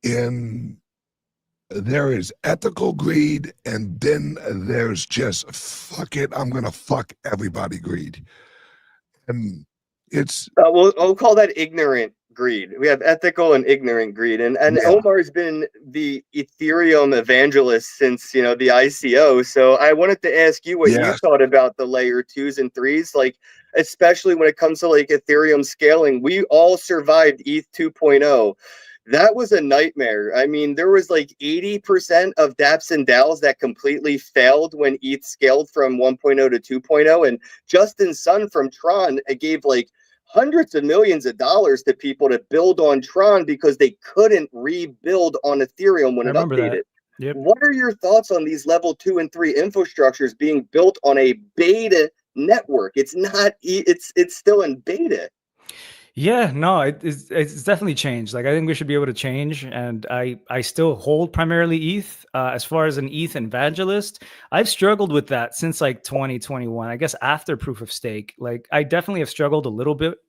there is ethical greed, and then there's just fuck it, I'm gonna fuck everybody greed. And it's we'll call that ignorant greed. We have ethical and ignorant greed, and Omar's been the Ethereum evangelist since the ICO. So I wanted to ask you what you thought about the layer 2s and 3s, like especially when it comes to like Ethereum scaling. We all survived ETH 2.0. That was a nightmare. I mean, there was like 80% of dApps and DAOs that completely failed when ETH scaled from 1.0 to 2.0. And Justin Sun from Tron gave like hundreds of millions of dollars to people to build on Tron because they couldn't rebuild on Ethereum when it updated. Yep. What are your thoughts on these level 2 and 3 infrastructures being built on a beta network? It's not, it's still in beta. Yeah, no, it's definitely changed. Like, I think we should be able to change, and I still hold primarily ETH. As far as an ETH evangelist, I've struggled with that since like 2021. I guess after proof of stake, like I definitely have struggled a little bit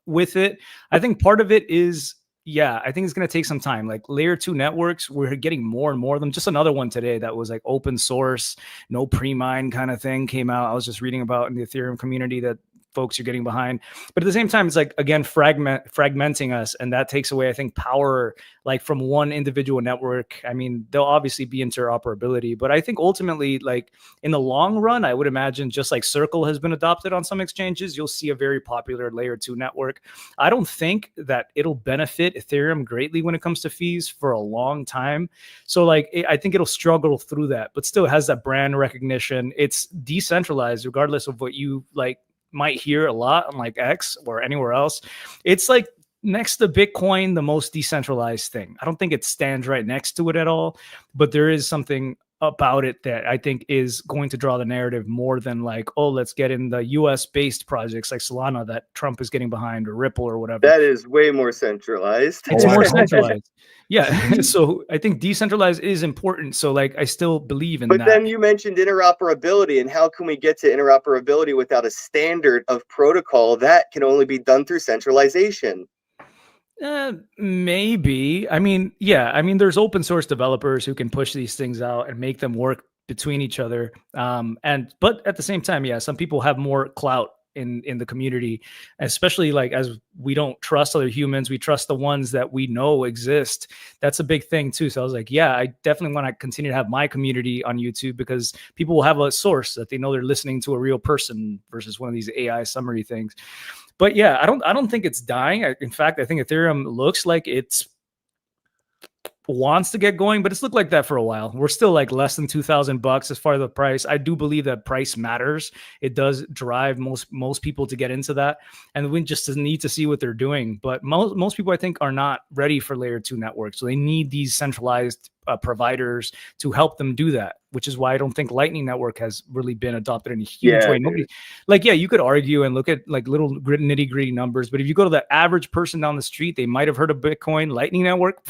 with it. I think part of it is, I think it's going to take some time. Like layer 2 networks, we're getting more and more of them. Just another one today that was like open source, no pre-mine kind of thing came out. I was just reading about in the Ethereum community that folks are getting behind, but at the same time, it's like, again, fragmenting us, and that takes away, I think, power like from one individual network. I mean, there'll obviously be interoperability, but I think ultimately, like in the long run, I would imagine just like Circle has been adopted on some exchanges, you'll see a very popular layer 2 network. I don't think that it'll benefit Ethereum greatly when it comes to fees for a long time. So like, I think it'll struggle through that, but still has that brand recognition. It's decentralized, regardless of what you like might hear a lot on like X or anywhere else. It's like next to Bitcoin, the most decentralized thing. I don't think it stands right next to it at all, but there is something about it that I think is going to draw the narrative more than like, oh, let's get in the US based projects like Solana that Trump is getting behind, or Ripple or whatever. That is way more centralized. It's more centralized. Yeah. So I think decentralized is important. So like, I still believe in that. But then you mentioned interoperability, and how can we get to interoperability without a standard of protocol that can only be done through centralization? Maybe. I mean, there's open source developers who can push these things out and make them work between each other. But at the same time, some people have more clout in the community, especially like as we don't trust other humans, we trust the ones that we know exist. That's a big thing too. So I was like, I definitely want to continue to have my community on YouTube, because people will have a source that they know they're listening to a real person versus one of these AI summary things. But I don't think it's dying. In fact, I think Ethereum looks like it's wants to get going, but it's looked like that for a while. We're still like less than $2,000 as far as the price. I do believe that price matters. It does drive most people to get into that, and we just need to see what they're doing. But most people, I think, are not ready for layer 2 networks, so they need these centralized providers to help them do that, which is why I don't think Lightning Network has really been adopted in a huge way. Nobody, you could argue and look at like little nitty gritty numbers, but if you go to the average person down the street, they might have heard of Bitcoin. Lightning Network,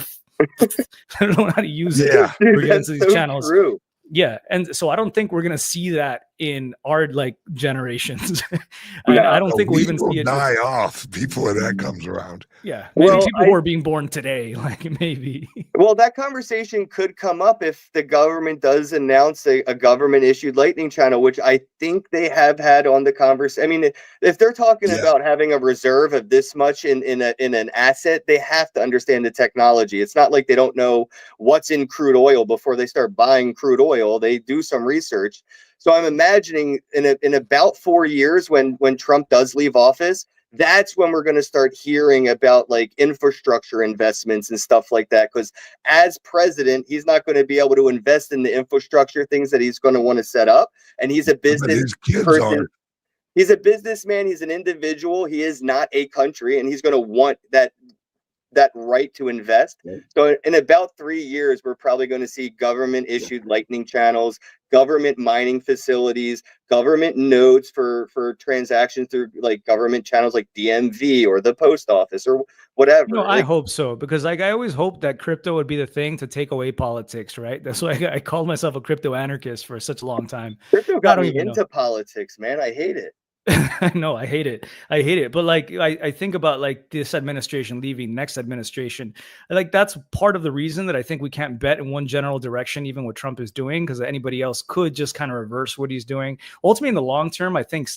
I don't know how to use it. Yeah. Dude, We get that's into these so channels. true. Yeah, and so I don't think we're gonna see that in our like generations. And No. I don't think we'll we even will see it. die off before that comes around. Yeah, maybe Well, people who are being born today, like maybe. Well, that conversation could come up if the government does announce a government-issued Lightning channel, which I think they have had on the conversation. I mean, if they're talking about having a reserve of this much in an asset, they have to understand the technology. It's not like they don't know what's in crude oil before they start buying crude oil. They do some research. So I'm imagining in about 4 years, when Trump does leave office, that's when we're going to start hearing about like infrastructure investments and stuff like that. Because as president, he's not going to be able to invest in the infrastructure things that he's going to want to set up. And he's a business person. He's a businessman. He's an individual. He is not a country, and he's going to want that right to invest. So in about 3 years, we're probably going to see government issued Lightning channels, government mining facilities, government nodes for transactions through like government channels like DMV or the post office or whatever. No, I hope so, because like I always hoped that crypto would be the thing to take away politics, right? That's why I called myself a crypto anarchist for such a long time. Crypto got me into politics, man. I hate it. No, I hate it. I hate it. But like, I think about like this administration leaving, next administration. Like that's part of the reason that I think we can't bet in one general direction, even what Trump is doing, because anybody else could just kind of reverse what he's doing. Ultimately, in the long term, I think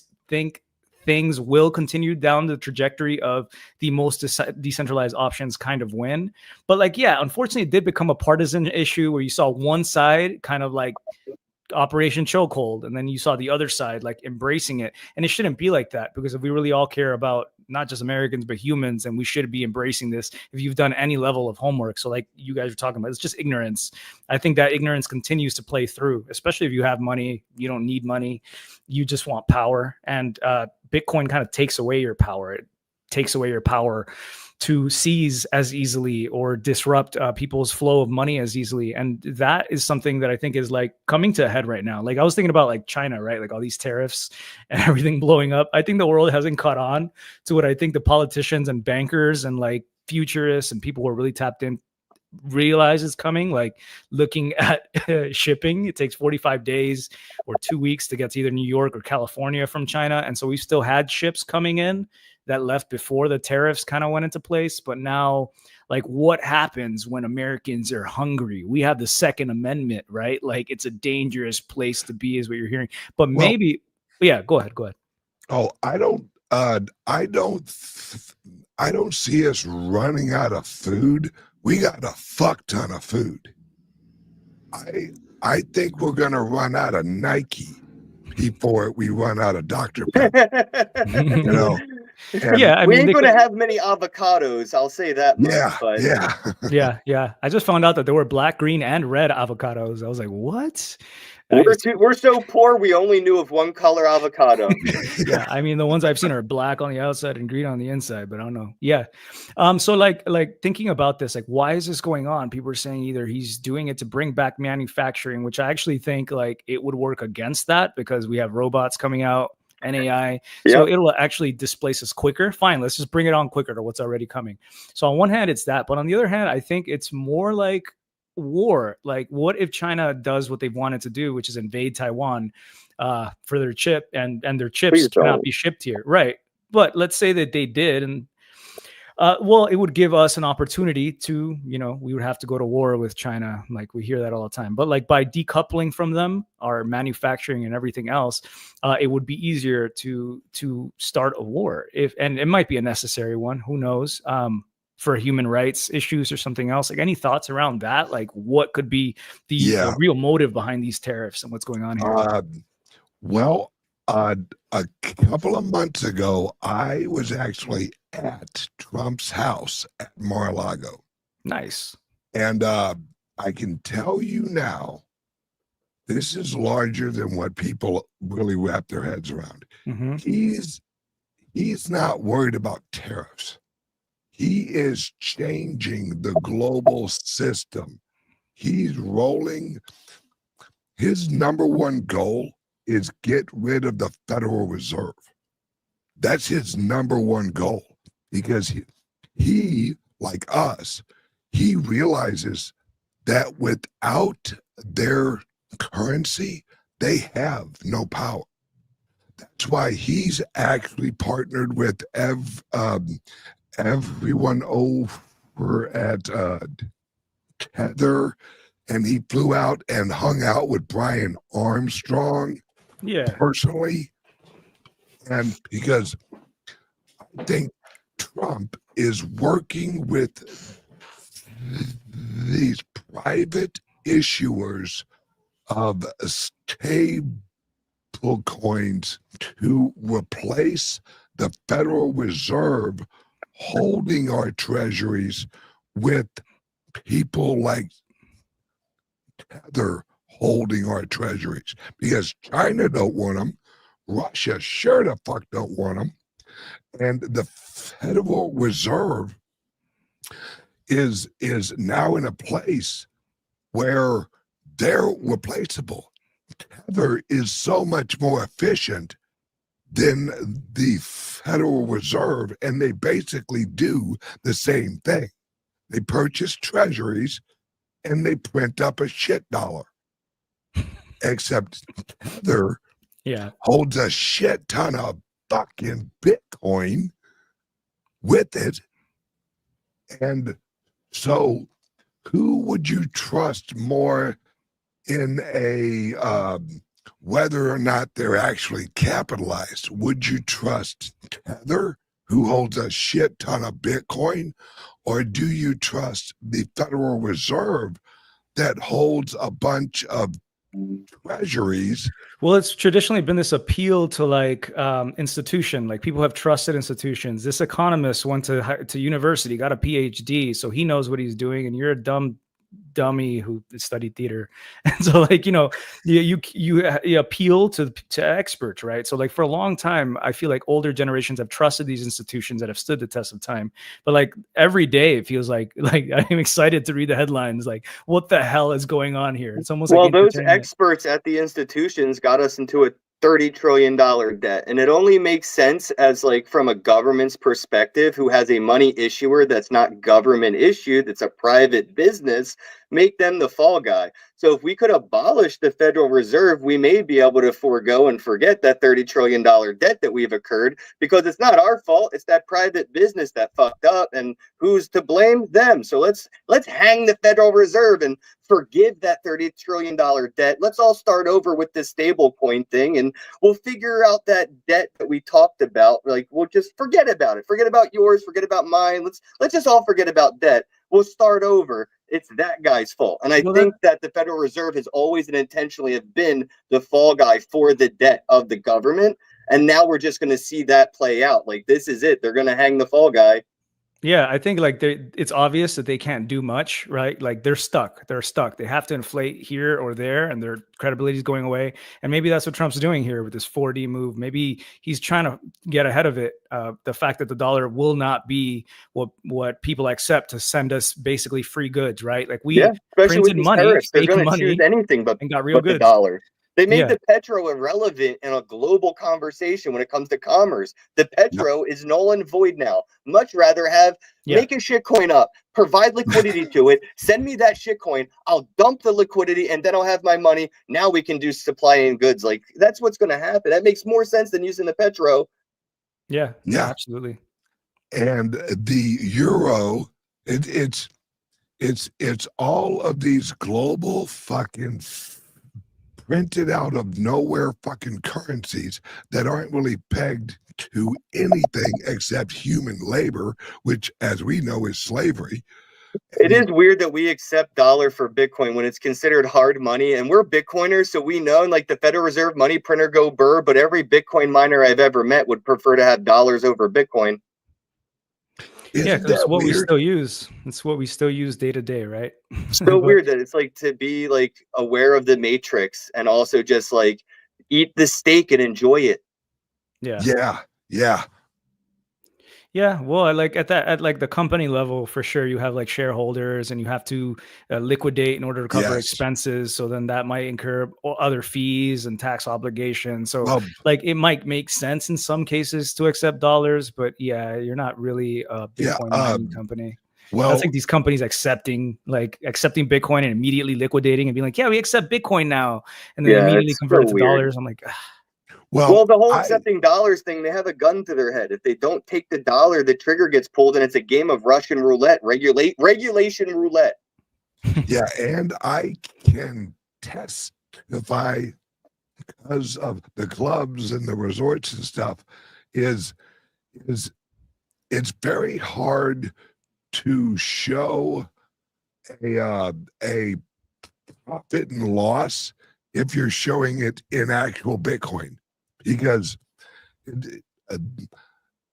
things will continue down the trajectory of the most decentralized options kind of win. But like, yeah, unfortunately, it did become a partisan issue where you saw one side kind of like Operation Chokehold, and then you saw the other side like embracing it. And it shouldn't be like that, because if we really all care about not just Americans but humans, and we should be embracing this if you've done any level of homework. So like you guys are talking about, it's just ignorance. I think that ignorance continues to play through, especially if you have money. You don't need money, you just want power. And Bitcoin kind of takes away your power. It takes away your power to seize as easily or disrupt people's flow of money as easily. And that is something that I think is like coming to a head right now. Like I was thinking about like China, right? Like all these tariffs and everything blowing up. I think the world hasn't caught on to what I think the politicians and bankers and like futurists and people who are really tapped in realize is coming. Like looking at shipping, it takes 45 days or 2 weeks to get to either New York or California from China. And so we've still had ships coming in that left before the tariffs kind of went into place. But now, like, what happens when Americans are hungry? We have the Second Amendment, right? Like, it's a dangerous place to be, is what you're hearing. But maybe, yeah, go ahead. Oh, I don't see us running out of food. We got a fuck ton of food. I think we're gonna run out of Nike before we run out of Dr. Pepper. You know. And yeah, I mean, we ain't going to have many avocados. I'll say that much. Yeah. I just found out that there were black, green, and red avocados. I was like, what? We're so poor, we only knew of one color avocado. Yeah, I mean, the ones I've seen are black on the outside and green on the inside, but I don't know. Yeah. So like thinking about this, like, why is this going on? People are saying either he's doing it to bring back manufacturing, which I actually think like it would work against that, because we have robots coming out and AI. So it'll actually displace us quicker. Fine, let's just bring it on quicker to what's already coming. So on one hand, it's that. But on the other hand, I think it's more like war. Like, what if China does what they've wanted to do, which is invade Taiwan for their chip, and their chips cannot be shipped here. Right. But let's say that they did, and well, it would give us an opportunity to, we would have to go to war with China. Like, we hear that all the time. But like by decoupling from them, our manufacturing and everything else, it would be easier to start a war. And it might be a necessary one. Who knows? For human rights issues or something else. Like, any thoughts around that? Like, what could be the real motive behind these tariffs and what's going on here? A couple of months ago, I was actually at Trump's house at Mar-a-Lago. Nice. And I can tell you now, this is larger than what people really wrap their heads around. Mm-hmm. He's not worried about tariffs. He is changing the global system. He's rolling. His number one goal is get rid of the Federal Reserve. That's his number one goal, because he like us, he realizes that without their currency, they have no power. That's why he's actually partnered with everyone over at Tether, and he flew out and hung out with Brian Armstrong personally. And because I think Trump is working with these private issuers of stable coins to replace the Federal Reserve holding our treasuries with people like Tether holding our treasuries, because China don't want them, Russia sure the fuck don't want them, and the Federal Reserve is now in a place where they're replaceable. Tether is so much more efficient than the Federal Reserve, and they basically do the same thing. They purchase treasuries and they print up a shit dollar. Except Tether holds a shit ton of fucking Bitcoin with it. And so who would you trust more in a whether or not they're actually capitalized? Would you trust Tether, who holds a shit ton of Bitcoin, or do you trust the Federal Reserve that holds a bunch of treasuries? Well, it's traditionally been this appeal to like institution, like people have trusted institutions. This economist went to university, got a PhD, so he knows what he's doing, and you're a dummy who studied theater. And so like, you appeal to experts, right? So like for a long time, I feel like older generations have trusted these institutions that have stood the test of time. But like every day it feels like I'm excited to read the headlines, like what the hell is going on here? It's almost like those experts at the institutions got us into a $30 trillion debt. And it only makes sense as like from a government's perspective, who has a money issuer that's not government issued, it's a private business, make them the fall guy. So if we could abolish the Federal Reserve, we may be able to forego and forget that $30 trillion debt that we've incurred, because it's not our fault. It's that private business that fucked up, and who's to blame? Them. So let's hang the Federal Reserve and forgive that $30 trillion debt. Let's all start over with this stable coin thing, and we'll figure out that debt that we talked about. Like, we'll just forget about it. Forget about yours, forget about mine. Let's just all forget about debt. We'll start over. It's that guy's fault. And I think that the Federal Reserve has always and intentionally have been the fall guy for the debt of the government. And now we're just going to see that play out. Like, this is it. They're going to hang the fall guy. Yeah, I think like it's obvious that they can't do much, right? Like they're stuck. They have to inflate here or there, and their credibility is going away. And maybe that's what Trump's doing here with this 4D move. Maybe he's trying to get ahead of it. The fact that the dollar will not be what people accept to send us basically free goods, right? Like we printed money, they're going to choose anything but got real goods. The dollar. They made the petro irrelevant in a global conversation when it comes to commerce. The petro is null and void now. Much rather make a shitcoin up, provide liquidity to it, send me that shitcoin, I'll dump the liquidity, and then I'll have my money. Now we can do supply and goods. Like, that's what's going to happen. That makes more sense than using the petro. Yeah, absolutely. And the euro, it's all of these global fucking printed out of nowhere fucking currencies that aren't really pegged to anything except human labor, which, as we know, is slavery. It is weird that we accept dollar for Bitcoin when it's considered hard money, and we're Bitcoiners, so we know, like, the Federal Reserve money printer go burr, but every Bitcoin miner I've ever met would prefer to have dollars over Bitcoin. Yeah, that's what we still use. It's what we still use day to day, right? So weird that it's like to be like aware of the matrix and also just like eat the steak and enjoy it. Yeah, well, at like the company level, for sure, you have like shareholders, and you have to liquidate in order to cover expenses. So then that might incur other fees and tax obligations. So like it might make sense in some cases to accept dollars, but you're not really a Bitcoin mining company. Well, that's like these companies accepting Bitcoin and immediately liquidating and being like, yeah, we accept Bitcoin now, and then immediately convert it to dollars. I'm like, ugh. Well, the whole accepting dollars thing, they have a gun to their head. If they don't take the dollar, the trigger gets pulled, and it's a game of Russian roulette, regulation roulette. Yeah, and I can testify because of the clubs and the resorts and stuff is it's very hard to show a profit and loss if you're showing it in actual Bitcoin, because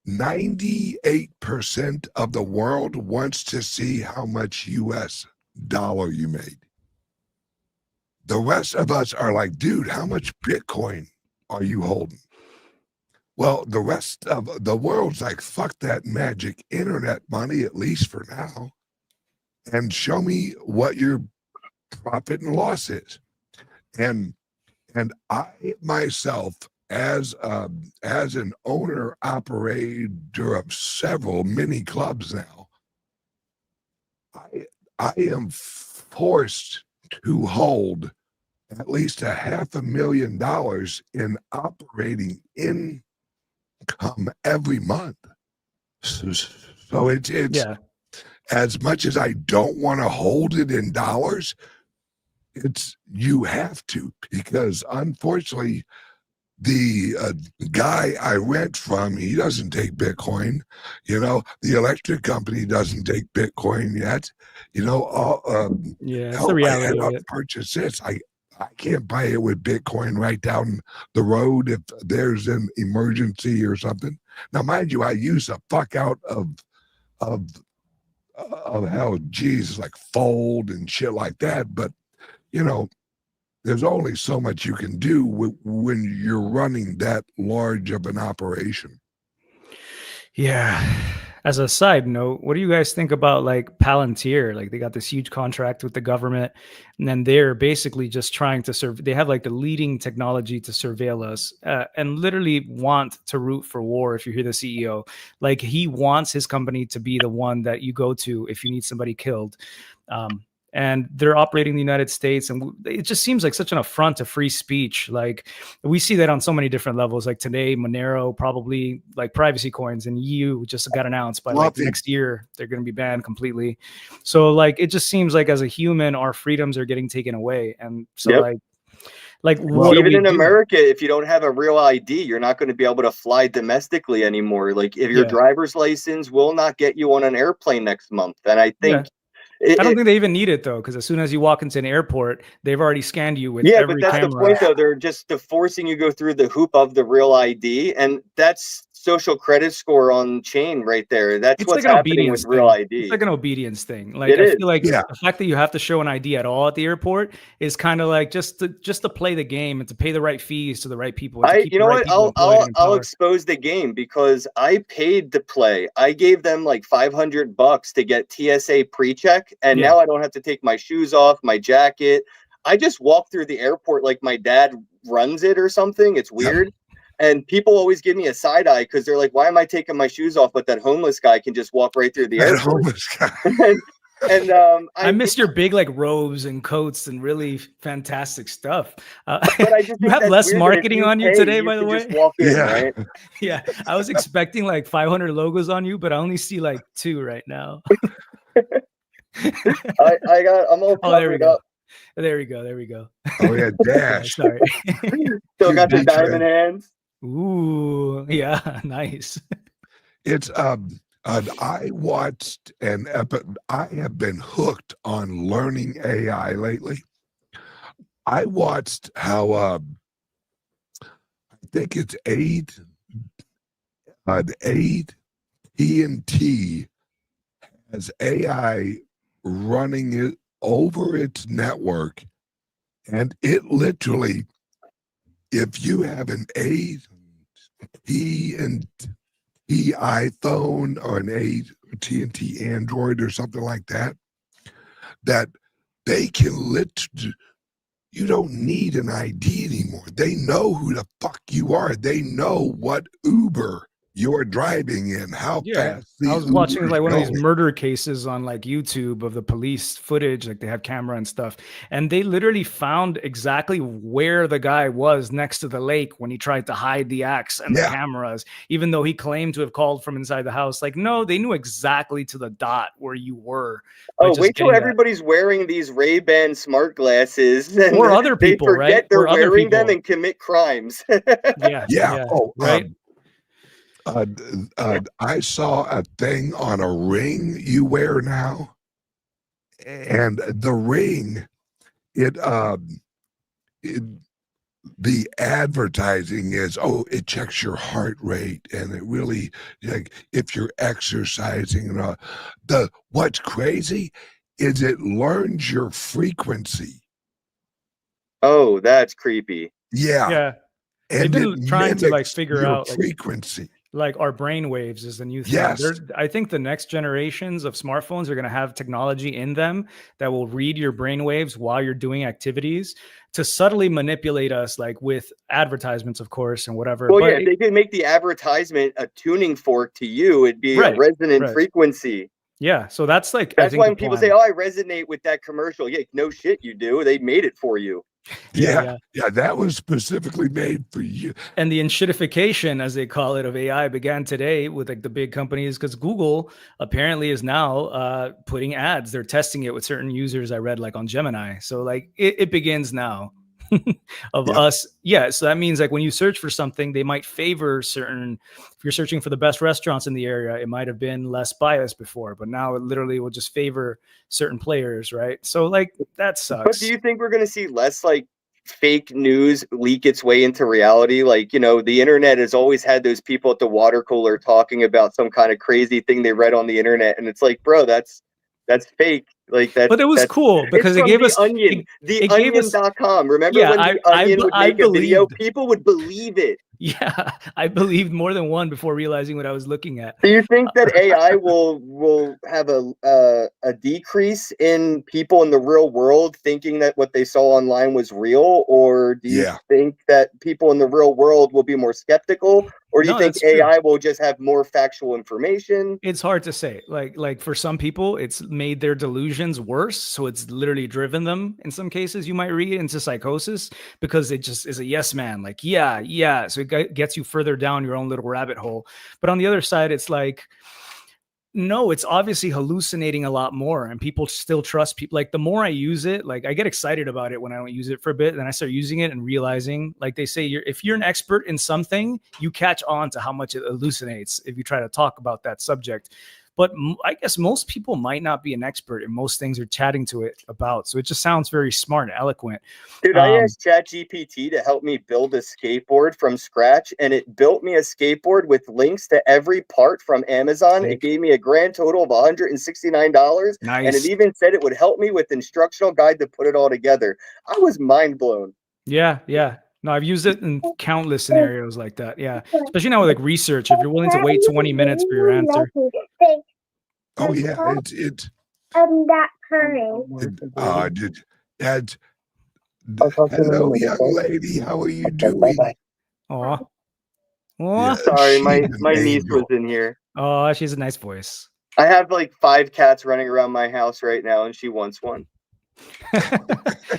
98% of the world wants to see how much US dollar you made. The rest of us are like, dude, how much Bitcoin are you holding? Well, the rest of the world's like, fuck that magic internet money, at least for now, and show me what your profit and loss is. And I myself, as an owner operator of several mini clubs now, I am forced to hold at least $500,000 in operating income every month. So it's as much as I don't want to hold it in dollars, you have to, because unfortunately the guy I rent from, he doesn't take Bitcoin. The electric company doesn't take Bitcoin yet. It's the reality of it. Purchase this. I can't buy it with Bitcoin right down the road if there's an emergency or something. Now, mind you, I use the fuck out of how Jesus, like Fold and shit like that, but there's only so much you can do when you're running that large of an operation. Yeah. As a side note, what do you guys think about like Palantir? Like they got this huge contract with the government, and then they're basically just trying to they have like the leading technology to surveil us, and literally want to root for war. If you hear the CEO, like he wants his company to be the one that you go to if you need somebody killed. And they're operating in the United States, and it just seems like such an affront to free speech. Like we see that on so many different levels. Like today, Monero, probably like privacy coins in EU just got announced by like next year they're going to be banned completely. So like it just seems like as a human, our freedoms are getting taken away, and so like what even in America, if you don't have a real ID, you're not going to be able to fly domestically anymore. Like if your driver's license will not get you on an airplane next month, and I think. I don't think they even need it though, because as soon as you walk into an airport, they've already scanned you with every but that's camera. The point though. They're just forcing you go through the hoop of the real ID, and that's social credit score on chain right there. That's what's like happening with real ID. It's like an obedience thing. Like I feel like the fact that you have to show an ID at all at the airport is kind of like just to play the game and to pay the right fees to the right people. I'll expose the game because I paid to play. I gave them like $500 to get TSA pre-check, and now I don't have to take my shoes off, my jacket. I just walk through the airport like my dad runs it or something. It's weird. And people always give me a side eye because they're like, why am I taking my shoes off? But that homeless guy can just walk right through the airport. Homeless guy. and I missed your big like robes and coats and really fantastic stuff. But I just you have less marketing on you today, by the way. Just walk in, right? Yeah, I was expecting like 500 logos on you, but I only see like 2 right now. I'm all covered up. There we go. Oh yeah, Dash. Sorry. Still got the diamond hands. Ooh, yeah, nice. It's I watched I have been hooked on learning AI lately. I watched how I think it's AT&T has AI running it over its network, and it literally, if you have an AT&T iPhone or an AT&T Android or something like that, that they can you don't need an ID anymore. They know who the fuck you are. They know what Uber you're driving in, how fast I was the watching Uber's like one of these going. murder cases on like YouTube of the police footage, like they have camera and stuff, and they literally found exactly where the guy was next to the lake when he tried to hide the axe and the cameras, even though he claimed to have called from inside the house. Like, no, they knew exactly to the dot where you were. Oh, wait till everybody's wearing these Ray-Ban smart glasses and or other people, they forget right? they're Or other wearing them people. and commit crimes. Yeah. Oh, right. I saw a thing on a ring you wear now, and the ring, the advertising is, oh, it checks your heart rate, and it really, like, if you're exercising and what's crazy is it learns your frequency. Oh, that's creepy. Yeah. And they've been trying to like figure out frequency. Like our brain waves is the new thing. Yes. I think the next generations of smartphones are going to have technology in them that will read your brain waves while you're doing activities to subtly manipulate us, like with advertisements, of course, and whatever. Well, yeah, they could make the advertisement a tuning fork to you. It'd be a resonant frequency. Yeah, so that's like that's why when people say, "Oh, I resonate with that commercial," yeah, no shit, you do. They made it for you. Yeah, that was specifically made for you. And the enshittification, as they call it, of AI began today with like the big companies, because Google apparently is now putting ads. They're testing it with certain users. I read like on Gemini. So like it begins now of us. Yeah. So that means like when you search for something, they might favor certain. If you're searching for the best restaurants in the area, it might have been less biased before, but now it literally will just favor certain players, right? So like that sucks. But do you think we're going to see less like fake news leak its way into reality? Like, you know, the internet has always had those people at the water cooler talking about some kind of crazy thing they read on the internet, and it's like, bro, that's fake. Like that. But it was cool because it gave us Onion, theonion.com. Remember when the Onion would make a video? People would believe it. Yeah, I believed more than one before realizing what I was looking at. Do you think that AI will have a decrease in people in the real world thinking that what they saw online was real, or do you think that people in the real world will be more skeptical, or do you think AI will just have more factual information? It's hard to say. Like for some people, it's made their delusions worse, so it's literally driven them. In some cases, you might read into psychosis because it just is a yes man. Like yeah. So it gets you further down your own little rabbit hole. But on the other side, it's like, no, it's obviously hallucinating a lot more, and people still trust people. Like the more I use it, like I get excited about it when I don't use it for a bit, then I start using it and realizing, like they say, if you're an expert in something, you catch on to how much it hallucinates if you try to talk about that subject. But I guess most people might not be an expert in most things they're chatting to it about. So it just sounds very smart and eloquent. Dude, I asked ChatGPT to help me build a skateboard from scratch, and it built me a skateboard with links to every part from Amazon. It gave me a grand total of $169. Nice. And it even said it would help me with instructional guide to put it all together. I was mind blown. Yeah. No, I've used it in countless scenarios like that. Yeah. Especially now with like research, if you're willing to wait 20 minutes for your answer. Oh yeah, I'm not crying. Hello, young lady. How are you doing? Aw. Yeah, sorry, my niece was in here. Oh, she has a nice voice. I have like 5 cats running around my house right now, and she wants one.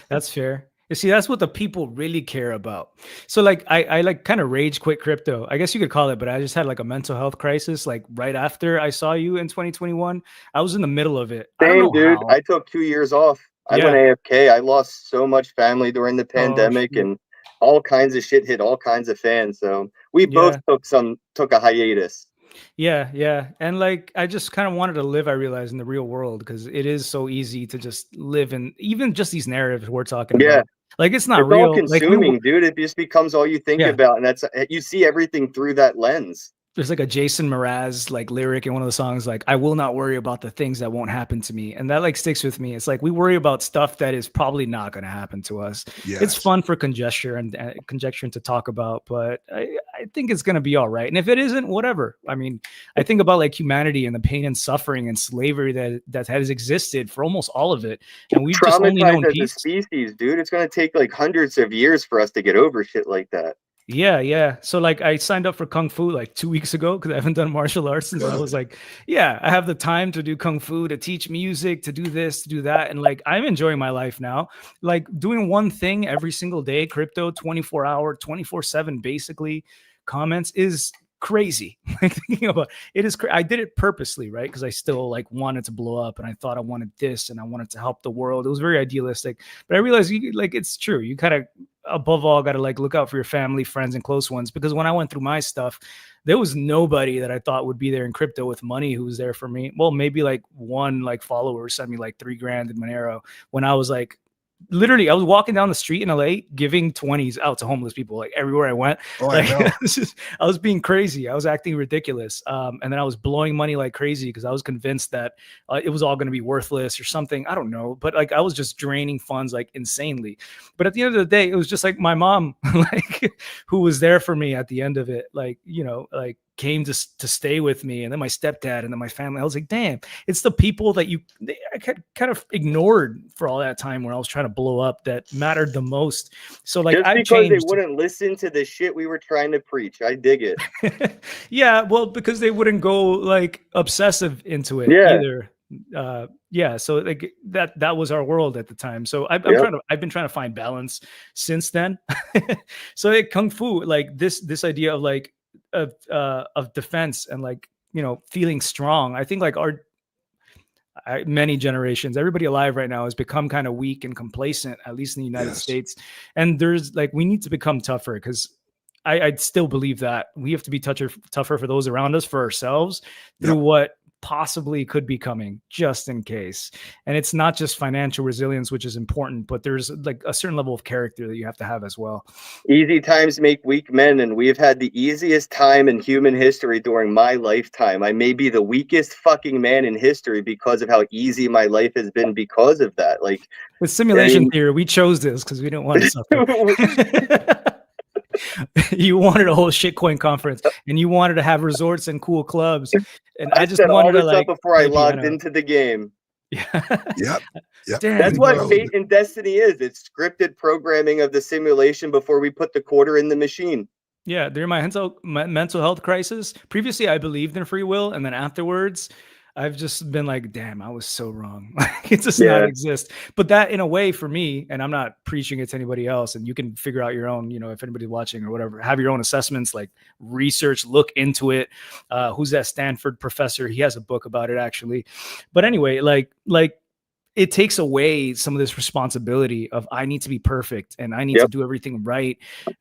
That's fair. You see, that's what the people really care about. So like I like kind of rage quit crypto, I guess you could call it, but I just had like a mental health crisis like right after I saw you in 2021. I was in the middle of it. Same, dude. I took 2 years off. I went AFK. I lost so much family during the pandemic, and all kinds of shit hit all kinds of fans. So we both took a hiatus. Yeah. And like, I just kind of wanted to live, I realized, in the real world, because it is so easy to just live in even just these narratives we're talking about. Like, it's not real. All consuming, dude. It just becomes all you think about. And that's, you see everything through that lens. There's like a Jason Mraz like lyric in one of the songs, like, I will not worry about the things that won't happen to me. And that like sticks with me. It's like, we worry about stuff that is probably not going to happen to us. Yes. It's fun for conjecture and to talk about, but I think it's going to be all right. And if it isn't, whatever. I mean, I think about like humanity and the pain and suffering and slavery that has existed for almost all of it. And we've just only known peace. As a species, dude. It's going to take like hundreds of years for us to get over shit like that. Yeah. So like I signed up for Kung Fu like 2 weeks ago because I haven't done martial arts. And so I was like, yeah, I have the time to do Kung Fu, to teach music, to do this, to do that. And like, I'm enjoying my life now. Like doing one thing every single day, crypto, 24-hour, 24/7, basically comments is crazy. Like thinking about it is I did it purposely, right? Because I still like wanted to blow up and I thought I wanted this and I wanted to help the world. It was very idealistic, but I realized like it's true. You kind of above all got to like look out for your family, friends, and close ones. Because when I went through my stuff, there was nobody that I thought would be there in crypto with money who was there for me. Well, maybe like one like follower sent me like $3,000 in Monero when I was like, literally, I was walking down the street in LA giving 20s out to homeless people, like everywhere I went. Oh, like, I I was being crazy. I was acting ridiculous. And then I was blowing money like crazy because I was convinced that it was all going to be worthless or something. I don't know. But like I was just draining funds like insanely. But at the end of the day, it was just like my mom, like who was there for me at the end of it. Like, you know, like came to stay with me, and then my stepdad, and then my family. I was like, damn, it's the people that I kind of ignored for all that time when I was trying to blow up that mattered the most. So like, just I because changed. they wouldn't listen to the shit we were trying to preach. I dig it. Yeah, well, because they wouldn't go like obsessive into it either. Yeah, so like that was our world at the time. So I've been trying to find balance since then. So like Kung Fu, like this idea of like of defense and like, you know, feeling strong. I think like many generations, everybody alive right now has become kind of weak and complacent, at least in the United States. And there's like, we need to become tougher, because I still believe that we have to be tougher for those around us, for ourselves, through what possibly could be coming, just in case. And it's not just financial resilience, which is important, but there's like a certain level of character that you have to have as well. Easy times make weak men, and we've had the easiest time in human history during my lifetime. I may be the weakest fucking man in history because of how easy my life has been because of that. Like with simulation theory, we chose this because we didn't want to suffer. You wanted a whole shitcoin conference, and you wanted to have resorts and cool clubs, and I just wanted to like before I logged into the game. Yep. That's what fate and destiny is. It's scripted programming of the simulation before we put the quarter in the machine. Yeah, during my mental health crisis, previously I believed in free will, and then afterwards I've just been like, damn, I was so wrong. It does not exist. But that, in a way, for me, and I'm not preaching it to anybody else, and you can figure out your own, you know, if anybody's watching or whatever, have your own assessments, like research, look into it. Who's that Stanford professor? He has a book about it, actually. But anyway, like it takes away some of this responsibility of I need to be perfect and I need to do everything right.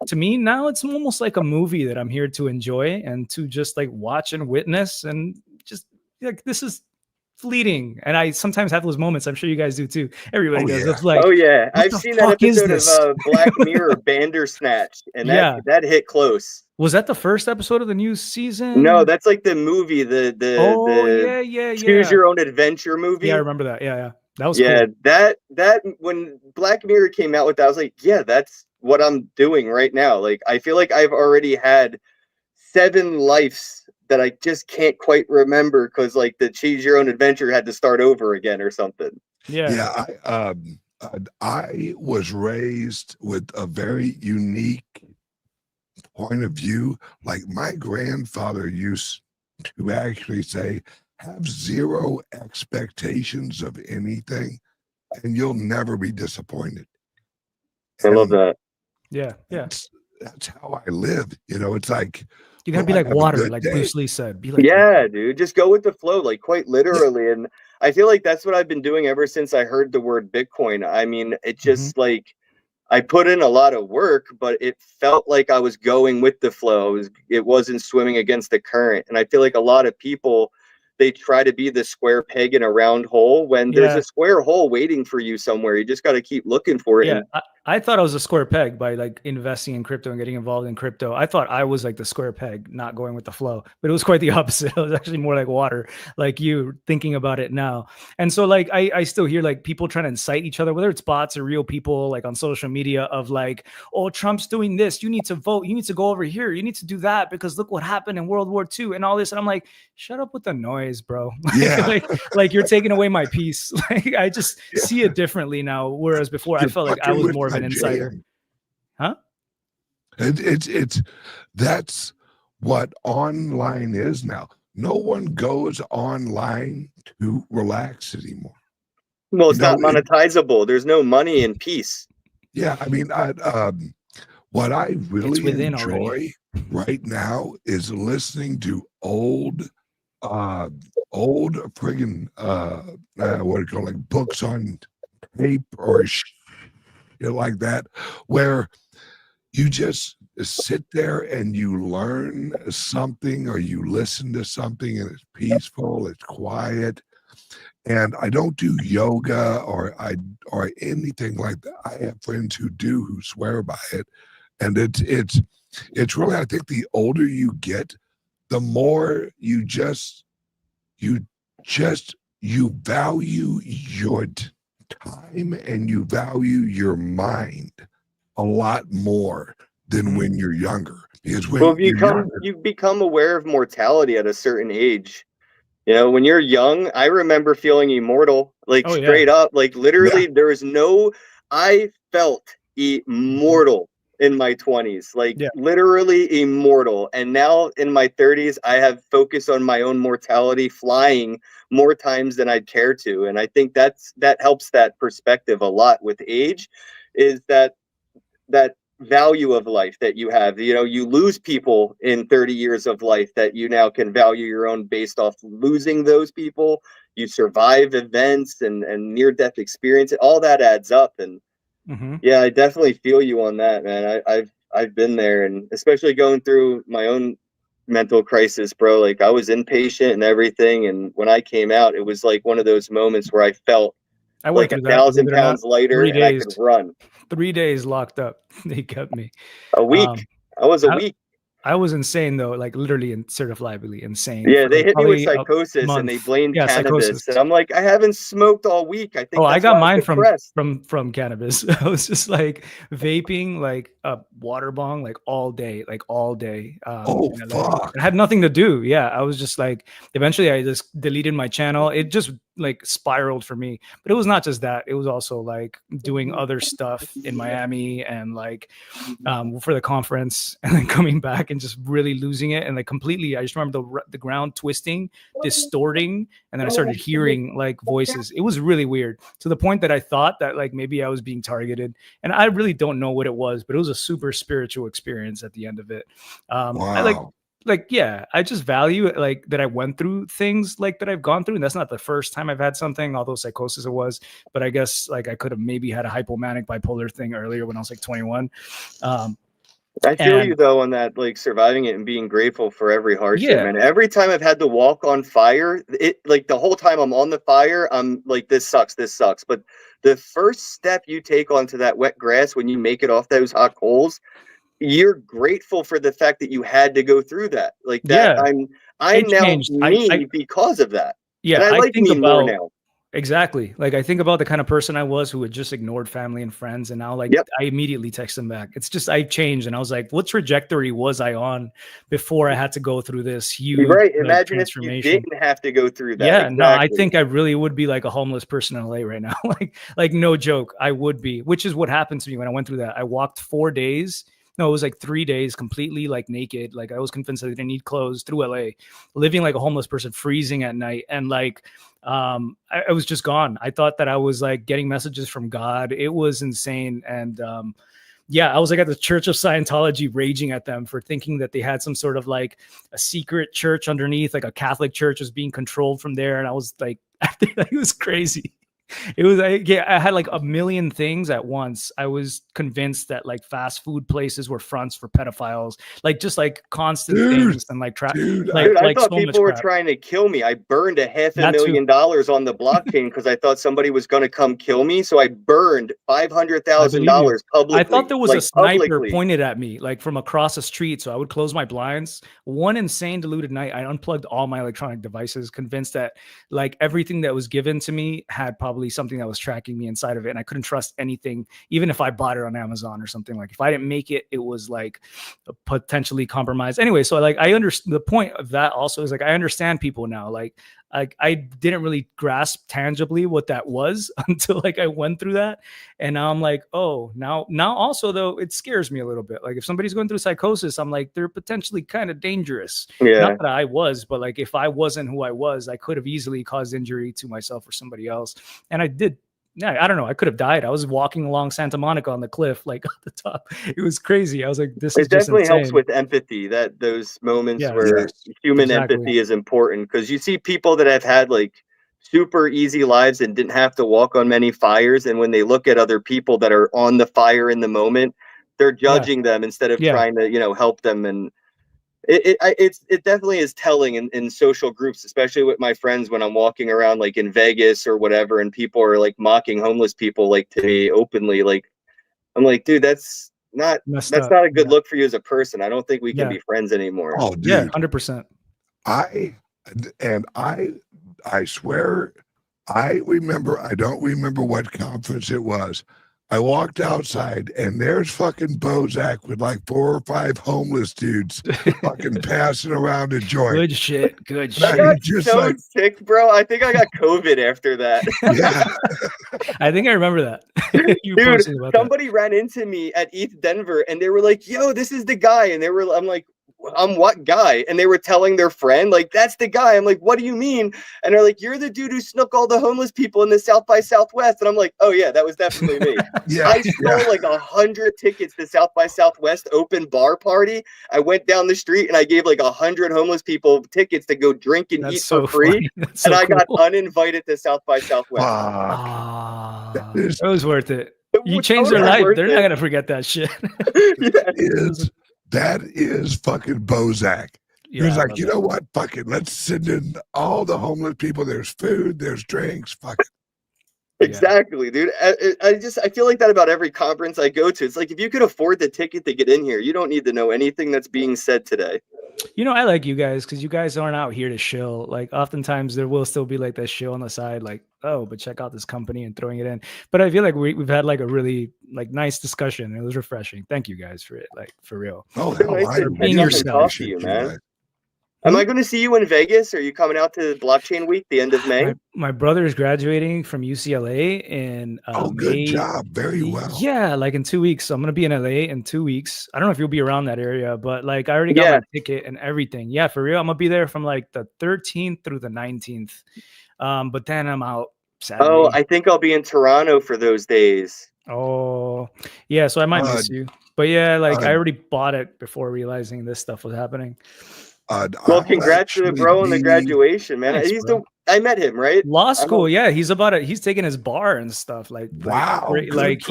To me, now it's almost like a movie that I'm here to enjoy and to just like watch and witness, and just like, this is fleeting. And I sometimes have those moments. I'm sure you guys do too. Everybody does. It's like, I've seen that episode of Black Mirror, Bandersnatch, and that hit close. Was that the first episode of the new season? No, that's like the movie, the Choose Your Own Adventure movie. Yeah, I remember that. Yeah. That was cool. That when Black Mirror came out with that, I was like, yeah, that's what I'm doing right now. Like, I feel like I've already had 7 lives that I just can't quite remember because like the Choose Your Own Adventure had to start over again or something. Yeah. I was raised with a very unique point of view. Like my grandfather used to actually say, have zero expectations of anything and you'll never be disappointed. I love that. Yeah. That's how I live. You know, it's like, you gotta be like water, like Bruce Lee said. Be like dude, just go with the flow, like quite literally. And I feel like that's what I've been doing ever since I heard the word Bitcoin. I mean, it just like, I put in a lot of work, but it felt like I was going with the flow. It wasn't swimming against the current. And I feel like a lot of people, they try to be the square peg in a round hole when there's a square hole waiting for you somewhere. You just got to keep looking for it. Yeah, I thought I was a square peg by like investing in crypto and getting involved in crypto. I thought I was like the square peg, not going with the flow, but it was quite the opposite. It was actually more like water, like you thinking about it now. And so like, I still hear like people trying to incite each other, whether it's bots or real people like on social media of like, oh, Trump's doing this. You need to vote. You need to go over here. You need to do that because look what happened in World War II and all this. And I'm like, shut up with the noise, bro. Yeah. like you're taking away my peace. Like I just see it differently now. Whereas before I felt like I was more of an insider. Huh? It's that's what online is now. No one goes online to relax anymore. Well, it's not monetizable. There's no money in peace. Yeah, I mean, what I really enjoy right now is listening to old friggin' what do you call, like, books on tape or shit like that, where you just sit there and you learn something or you listen to something and it's peaceful, it's quiet. And I don't do yoga or anything like that. I have friends who do, who swear by it. And it's really, I think the older you get, the more you value your time and you value your mind a lot more than when you're younger. Because when you become aware of mortality at a certain age. You know, when you're young, I remember feeling immortal, like straight up, like literally I felt immortal in my 20s, like literally immortal. And now in my 30s, I have focused on my own mortality, flying more times than I'd care to. And I think that helps that perspective a lot with age, is that value of life that you have. You know, you lose people in 30 years of life that you now can value your own based off losing those people. You survive events and near-death experience. All that adds up. And yeah, I definitely feel you on that, man. I've been there, and especially going through my own mental crisis, bro. Like, I was inpatient and everything, and when I came out, it was like one of those moments where I felt like 1,000 pounds lighter and I could run. 3 days locked up. They kept me. A week. I was a week. I was insane though, like literally and certifiably insane. Yeah, they hit me with psychosis and they blamed cannabis. Psychosis. And I'm like, I haven't smoked all week. I think I got mine from cannabis. I was just like vaping like a water bong like all day. Fuck. It had nothing to do. Yeah, I was just like, eventually I just deleted my channel. It just like spiraled for me. But it was not just that. It was also like doing other stuff in Miami and like for the conference, and then coming back and just really losing it and like completely. I just remember the ground twisting, distorting, and then I started hearing like voices. It was really weird, to the point that I thought that like maybe I was being targeted, and I really don't know what it was, but it was a super spiritual experience at the end of it. Wow. I just value it, like that I went through things like that I've gone through. And that's not the first time I've had something, although psychosis it was, but I guess like I could have maybe had a hypomanic bipolar thing earlier when I was like 21. I feel you though on that, like surviving it and being grateful for every hardship. And every time I've had to walk on fire, it like the whole time I'm on the fire, I'm like, this sucks. But the first step you take onto that wet grass, when you make it off those hot coals, you're grateful for the fact that you had to go through that. Like that, I'm now me because of that. Yeah, and I like me more now. Exactly. Like I think about the kind of person I was who had just ignored family and friends, and now like I immediately text them back. It's just I changed, and I was like, what trajectory was I on before I had to go through this huge Imagine if you didn't have to go through that. Yeah, exactly. No, I think I really would be like a homeless person in LA right now. like no joke, I would be, which is what happened to me when I went through that. I walked 4 days. No, it was like 3 days completely like naked. Like I was convinced that I didn't need clothes through LA, living like a homeless person, freezing at night. And like, I was just gone. I thought that I was like getting messages from God. It was insane. And, I was like at the Church of Scientology raging at them for thinking that they had some sort of like a secret church underneath, like a Catholic church was being controlled from there. And I was like, it was crazy. It was I had like a million things at once. I was convinced that like fast food places were fronts for pedophiles, like just like constant things and like I thought people were trying to kill me. I burned $500,000 on the blockchain because I thought somebody was going to come kill me. So I burned $500,000 publicly. I thought there was a sniper pointed at me like from across the street. So I would close my blinds. One insane deluded night, I unplugged all my electronic devices, convinced that like everything that was given to me had probably something that was tracking me inside of it, and I couldn't trust anything, even if I bought it on Amazon or something. Like if I didn't make it, it was like potentially compromised anyway. So like I understand the point of that also is like I understand people now. Like like I didn't really grasp tangibly what that was until like I went through that. And now I'm like, oh, now also though, it scares me a little bit. Like if somebody's going through psychosis, I'm like, they're potentially kind of dangerous. Yeah. Not that I was, but like if I wasn't who I was, I could have easily caused injury to myself or somebody else. And I did. Yeah, I don't know. I could have died. I was walking along Santa Monica on the cliff, like at the top. It was crazy. I was like, this is It just definitely insane. helps with empathy, that those moments Yeah. where human exactly. empathy is important, because you see people that have had like super easy lives and didn't have to walk on many fires, and when they look at other people that are on the fire in the moment, they're judging them instead of trying to, you know, help them. And it definitely is telling in social groups, especially with my friends when I'm walking around like in Vegas or whatever, and people are like mocking homeless people like to me openly. Like I'm like, dude, that's not a good look for you as a person. I don't think we can be friends anymore. Oh, dude. Yeah, 100%. I swear, I don't remember what conference it was. I walked outside and there's fucking Bozak with like 4 or 5 homeless dudes fucking passing around a joint. Good shit. Good I shit. got so sick, bro. I think I got COVID after that. Yeah. I think I remember that. Dude, somebody ran into me at ETH Denver and they were like, yo, this is the guy. And I'm like, I'm what guy? And they were telling their friend, like, that's the guy. I'm like, what do you mean? And they're like, you're the dude who snook all the homeless people in the South by Southwest. And I'm like, oh yeah, that was definitely me. I stole like 100 tickets to South by Southwest open bar party. I went down the street and I gave like 100 homeless people tickets to go drink and eat for free. And I got uninvited to South by Southwest. It was worth it. You changed their life. They're not going to forget that shit. That is fucking Bozak. He was like, you know what? Fuck it. Let's send in all the homeless people. There's food, there's drinks. Fuck it. Exactly, dude. I feel like that about every conference I go to. It's like, if you could afford the ticket to get in here, you don't need to know anything that's being said today. You know, I like you guys because you guys aren't out here to shill. Like oftentimes there will still be like that shill on the side, like, oh, but check out this company and throwing it in. But I feel like we've had like a really like nice discussion. It was refreshing. Thank you guys for it. Like for real. Oh, nice being yourself. To you, man. Am I going to see you in Vegas? Are you coming out to Blockchain Week, the end of May? My brother is graduating from UCLA in good May. job. Very well. Yeah, like in 2 weeks. So I'm going to be in LA in 2 weeks. I don't know if you'll be around that area, but like I already got my ticket and everything. Yeah, for real. I'm going to be there from like the 13th through the 19th. But then I'm out Saturday. Oh, I think I'll be in Toronto for those days. Oh, yeah. So I might miss you. But yeah, like I already bought it before realizing this stuff was happening. Well, congrats to the bro on the graduation, man. Thanks, I met him, right? Law school, yeah. He's taking his bar and stuff. Like, wow, like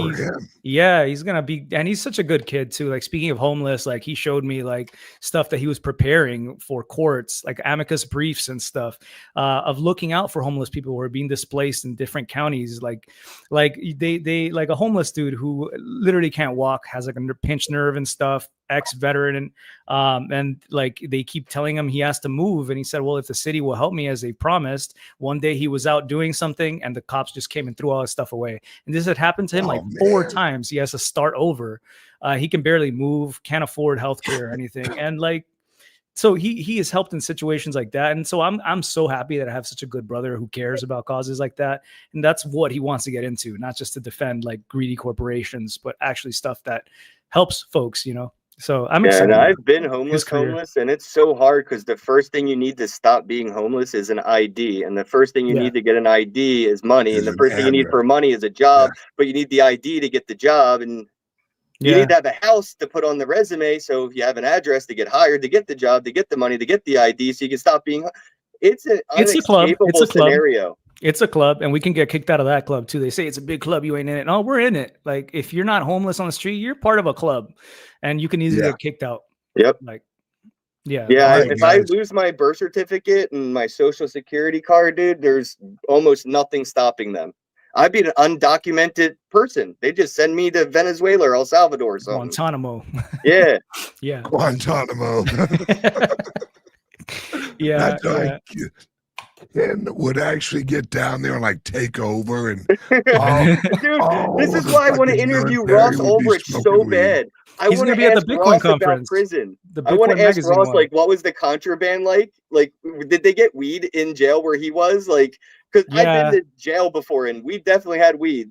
he's gonna be, and he's such a good kid too. Like, speaking of homeless, like he showed me like stuff that he was preparing for courts, like amicus briefs and stuff, of looking out for homeless people who are being displaced in different counties. Like they like a homeless dude who literally can't walk, has like a pinched nerve and stuff. Ex-veteran, and like they keep telling him he has to move, and he said, well, if the city will help me as they promised. One day he was out doing something and the cops just came and threw all his stuff away, and this had happened to him 4 times. He has to start over. He can barely move, can't afford healthcare or anything, and like so he has helped in situations like that. And so I'm so happy that I have such a good brother who cares about causes like that, and that's what he wants to get into, not just to defend like greedy corporations, but actually stuff that helps folks, you know. So I'm excited. And I've been homeless, and it's so hard because the first thing you need to stop being homeless is an ID, and the first thing you need to get an ID is money, and the first thing you need for money is a job, but you need the ID to get the job, and you need to have a house to put on the resume. So if you have an address to get hired, to get the job, to get the money, to get the ID, so you can stop being. It's a club. It's a scenario. It's a club, and we can get kicked out of that club too. They say it's a big club, you ain't in it. No, we're in it. Like if you're not homeless on the street, you're part of a club, and you can easily get kicked out. Yep. Like, if I lose my birth certificate and my social security card, dude, there's almost nothing stopping them. I'd be an undocumented person. They just send me to Venezuela or El Salvador or something. Guantanamo. Yeah. Yeah. Guantanamo. Kenn would actually get down there and like take over and dude, this is why I want to interview Ross Ulbricht so bad. I He's want gonna to be at the ask Bitcoin Ross about conference. prison. The I want Bitcoin to ask magazine Ross, one. like, what was the contraband like? Like, did they get weed in jail where he was? Like, because I've been to jail before, and we definitely had weed.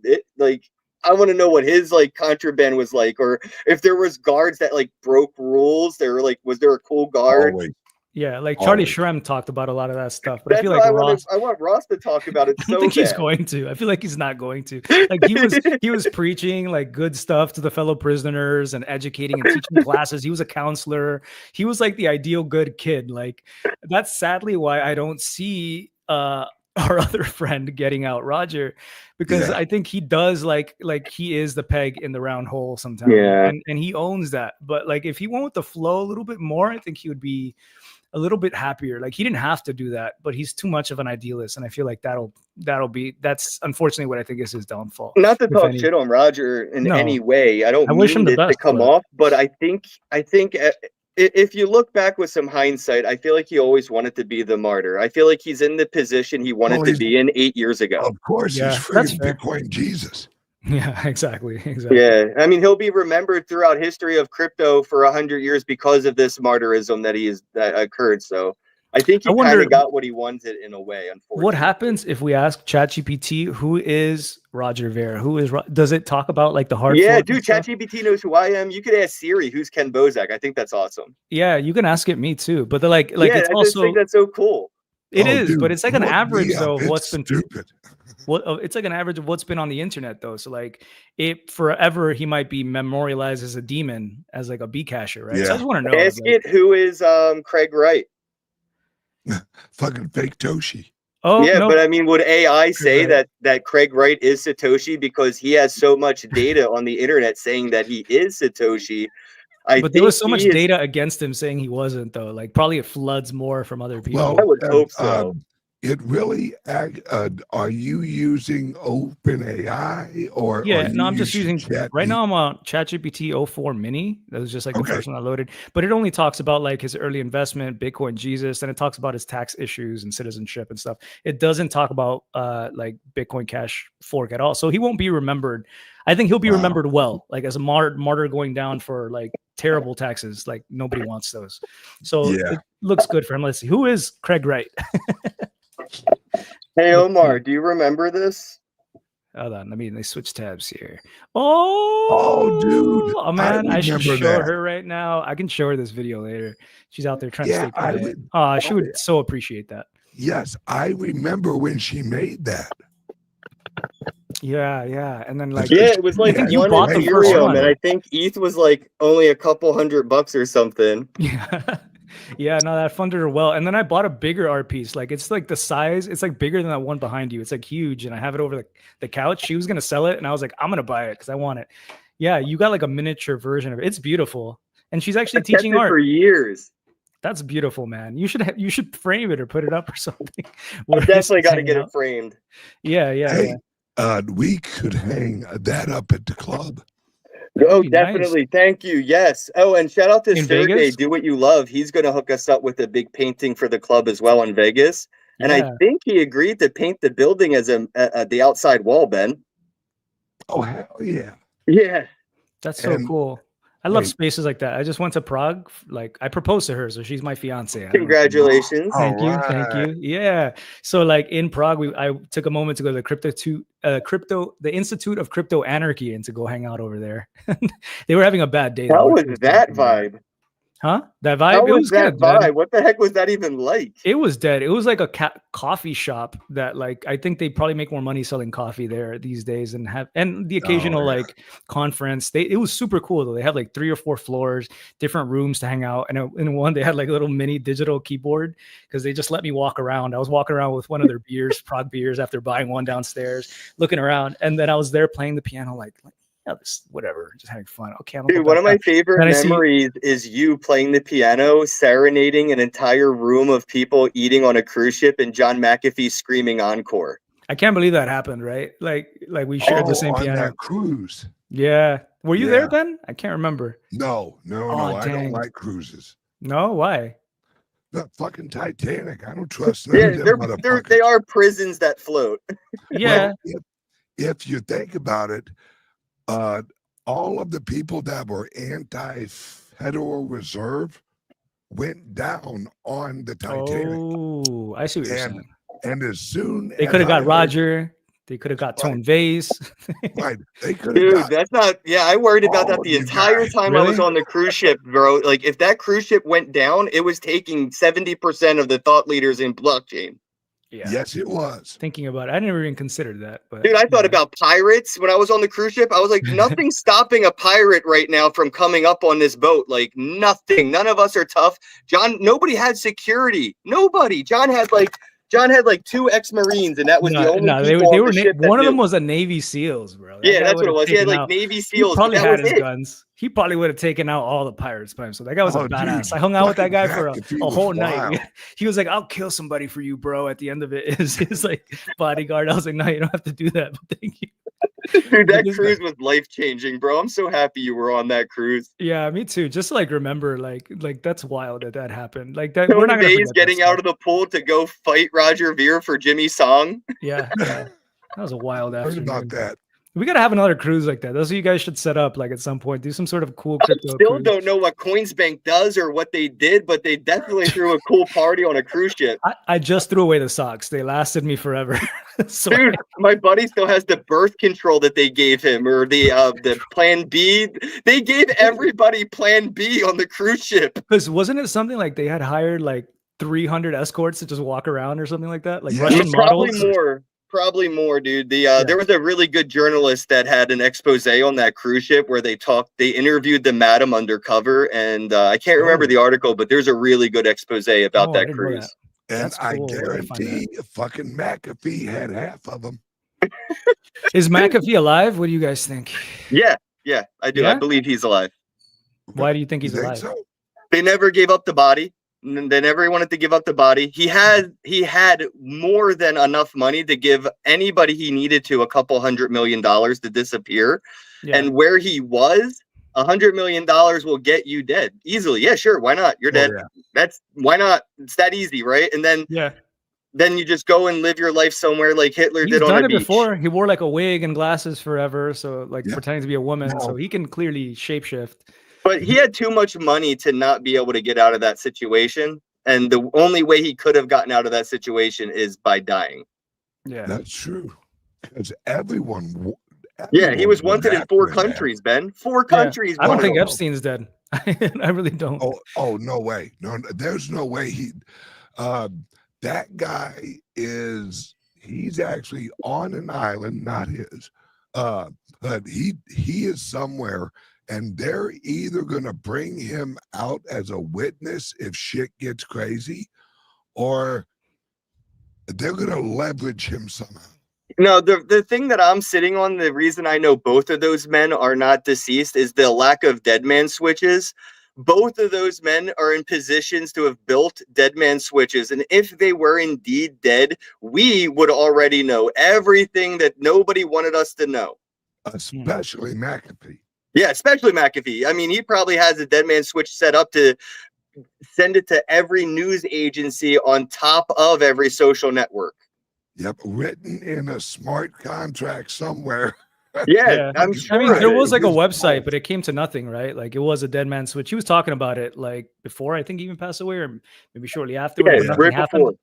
I want to know what his like contraband was like, or if there was guards that like broke rules. There were like, was there a cool guard? Always. Yeah, like Charlie Shrem talked about a lot of that stuff, but That's I feel like Ross. I want Ross to talk about it. I don't think he's going to. I feel like he's not going to. Like he was preaching like good stuff to the fellow prisoners and educating and teaching classes. He was a counselor. He was like the ideal good kid. Like that's sadly why I don't see our other friend getting out, Roger, because I think he does like he is the peg in the round hole sometimes. Yeah. And he owns that. But like if he went with the flow a little bit more, I think he would be a little bit happier. Like he didn't have to do that, but he's too much of an idealist, and I feel like that's unfortunately what I think is his downfall. Not to talk shit on Roger in any way. I don't wish him mean the best, to come off, but I think if you look back with some hindsight, I feel like he always wanted to be the martyr. I feel like he's in the position he wanted to be in 8 years ago. Of course, he's freaking Bitcoin Jesus. Yeah, exactly. Yeah, I mean, he'll be remembered throughout history of crypto for 100 years because of this martyrism that occurred. So I think he kind of got what he wanted in a way. Unfortunately, what happens if we ask ChatGPT who is Roger Ver? Does it talk about like the hard? Yeah, dude, ChatGPT knows who I am. You could ask Siri who's Kenn Bozak. I think that's awesome. Yeah, you can ask it me too. But I just think that's so cool. It is, dude, but it's like an average though of what's been stupid. It's like an average of what's been on the internet though. So like it forever he might be memorialized as a demon, as like a Bcasher, right? Yeah. So I just want to know. Ask it who is Craig Wright. Fucking fake Toshi. Oh yeah, but I mean, would AI say that Craig Wright is Satoshi because he has so much data on the internet saying that he is Satoshi? But there was so much data against him saying he wasn't, though. Like, probably it floods more from other people. Well, I would hope so. It really, are you using OpenAI or? Yeah, no, I'm just using, right now I'm on ChatGPT 04 mini. That was just like the first one I loaded, but it only talks about like his early investment, Bitcoin Jesus, and it talks about his tax issues and citizenship and stuff. It doesn't talk about like Bitcoin Cash fork at all. So he won't be remembered. I think he'll be remembered well, like as a martyr going down for like terrible taxes. Like nobody wants those. So it looks good for him. Let's see. Who is Craig Wright? Hey, Omar, do you remember this? Hold on. Let me switch tabs here. Oh, dude. Oh, man. I should show her right now. I can show her this video later. She's out there trying to stay quiet. She would so appreciate that. Yes, I remember when she made that. Yeah. And then like it was like you bought the Ethereum, and I think ETH was like only a couple $100 or something. Yeah, no, that funded her well. And then I bought a bigger art piece. Like it's like the size, it's like bigger than that one behind you. It's like huge, and I have it over the couch. She was gonna sell it, and I was like, I'm gonna buy it because I want it. Yeah, you got like a miniature version of it. It's beautiful, and she's actually teaching art for years. That's beautiful, man. You should frame it or put it up or something. I definitely got to get it framed. Yeah. Hey, we could hang that up at the club. Oh, definitely. Nice. Thank you. Yes. Oh, and shout out to Sergey. Do What You Love. He's going to hook us up with a big painting for the club as well in Vegas. And I think he agreed to paint the building as the outside wall, Ben. Oh, hell yeah. Yeah. That's so cool. I love spaces like that. I just went to Prague. Like I proposed to her, so she's my fiance. Congratulations! Thank you. Yeah. So like in Prague, I took a moment to go to the Institute of Crypto Anarchy and to go hang out over there. They were having a bad day. How was that vibe? Huh? That vibe? How was that vibe? Man. What the heck was that even like? It was dead. It was like a coffee shop that like I think they probably make more money selling coffee there these days and the occasional like conference. It was super cool though. They had like 3 or 4 floors, different rooms to hang out, and in one they had like a little mini digital keyboard because they just let me walk around. I was walking around with one of their beers, Prague beers, after buying one downstairs, looking around, and then I was there playing the piano like this, whatever, just having fun. Okay, dude, one of my favorite memories is you playing the piano, serenading an entire room of people eating on a cruise ship, and John McAfee screaming encore. I can't believe that happened, right? Like we shared the same piano. That cruise. Yeah. Were you there, Ben? I can't remember. No. I don't like cruises. No, why? The fucking Titanic. I don't trust them. Yeah, they are prisons that float. Yeah. Well, if you think about it, all of the people that were anti-Federal Reserve went down on the Titanic. Oh, I see what you're saying. And as soon they could have got Roger, they could have got Tone Vase. Right. They could have Dude, got that's not. Yeah, I worried about that the entire time I was on the cruise ship, bro. Like, if that cruise ship went down, it was taking 70% of the thought leaders in blockchain. Yeah. Yes, it was. Thinking about it, I never even considered that. But dude, I thought about pirates when I was on the cruise ship. I was like, nothing's stopping a pirate right now from coming up on this boat. Like, nothing. None of us are tough. John, nobody had security. Nobody. John had like 2 ex-Marines, and that was the only people they on were the ship one of knew. them was a Navy SEAls, bro. Yeah, that's what it was. He had like Navy SEAls. He probably had his guns. He probably would have taken out all the pirates by him. So that guy was a badass. Dude, I hung out with that guy for a whole night. He was like, "I'll kill somebody for you, bro." At the end of it, his like bodyguard. I was like, "No, you don't have to do that, but thank you." Dude, that cruise was life-changing, bro. I'm so happy you were on that cruise. Yeah, me too. Just like remember, like that's wild that happened. Like that. Tony Vase getting out of the pool to go fight Roger Ver for Jimmy Song. Yeah, that was a wild afternoon. Heard about that. We gotta have another cruise like that. Those of you guys should set up like at some point. Do some sort of cool crypto. I still cruise. don't know what Coinsbank does or what they did, but they definitely threw a cool party on a cruise ship. I just threw away the socks. They lasted me forever. So dude, my buddy still has the birth control that they gave him, or the Plan B. They gave everybody Plan B on the cruise ship. Because wasn't it something like they had hired like 300 escorts to just walk around or something like that? Like Russian models? Probably more, dude. There was a really good journalist that had an expose on that cruise ship where they interviewed the madam undercover, and I can't remember the article, but there's a really good expose about that cruise. And I guarantee fucking McAfee had half of them. Is McAfee alive? What do you guys think? Yeah, I do. Yeah? I believe he's alive. Why do you think he's alive? So? They never gave up the body. They never wanted to give up the body. He had more than enough money to give anybody he needed to $200 million to disappear. Yeah. And where he was, $100 million will get you dead easily. Yeah, sure. Why not? You're dead. Yeah. Why not? It's that easy, right? And then then you just go and live your life somewhere like Hitler did on a beach. Before. He wore like a wig and glasses forever, so like pretending to be a woman. So he can clearly shapeshift. But he had too much money to not be able to get out of that situation. And the only way he could have gotten out of that situation is by dying. Yeah, that's true. Because everyone he was wanted in 4 countries, Ben. 4 countries. I don't think Epstein's dead. I really don't. Oh, no way. No, there's no way that guy he's actually on an island, not his. But he is somewhere. And they're either going to bring him out as a witness if shit gets crazy, or they're going to leverage him somehow. No, the thing that I'm sitting on, the reason I know both of those men are not deceased is the lack of dead man switches. Both of those men are in positions to have built dead man switches. And if they were indeed dead, we would already know everything that nobody wanted us to know. Especially McAfee. Yeah, especially McAfee. I mean, he probably has a dead man switch set up to send it to every news agency on top of every social network. Yep, written in a smart contract somewhere. Yeah, I'm sure. I mean, there was like a website, but it came to nothing, right? Like it was a dead man switch. He was talking about it like before, I think he even passed away, or maybe shortly afterwards. Yeah, right before.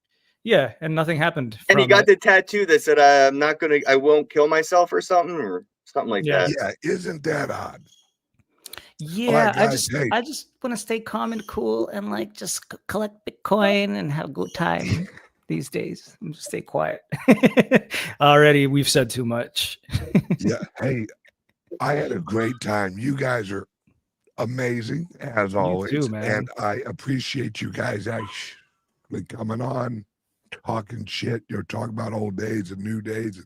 Yeah, and nothing happened. And he got the tattoo that said, I won't kill myself or something like that. Yeah, isn't that odd? Yeah, right, I just want to stay calm and cool and like just collect Bitcoin and have a good time these days. And just stay quiet. Already, we've said too much. Yeah, hey, I had a great time. You guys are amazing as always, too, man. And I appreciate you guys actually coming on, talking shit. You're talking about old days and new days and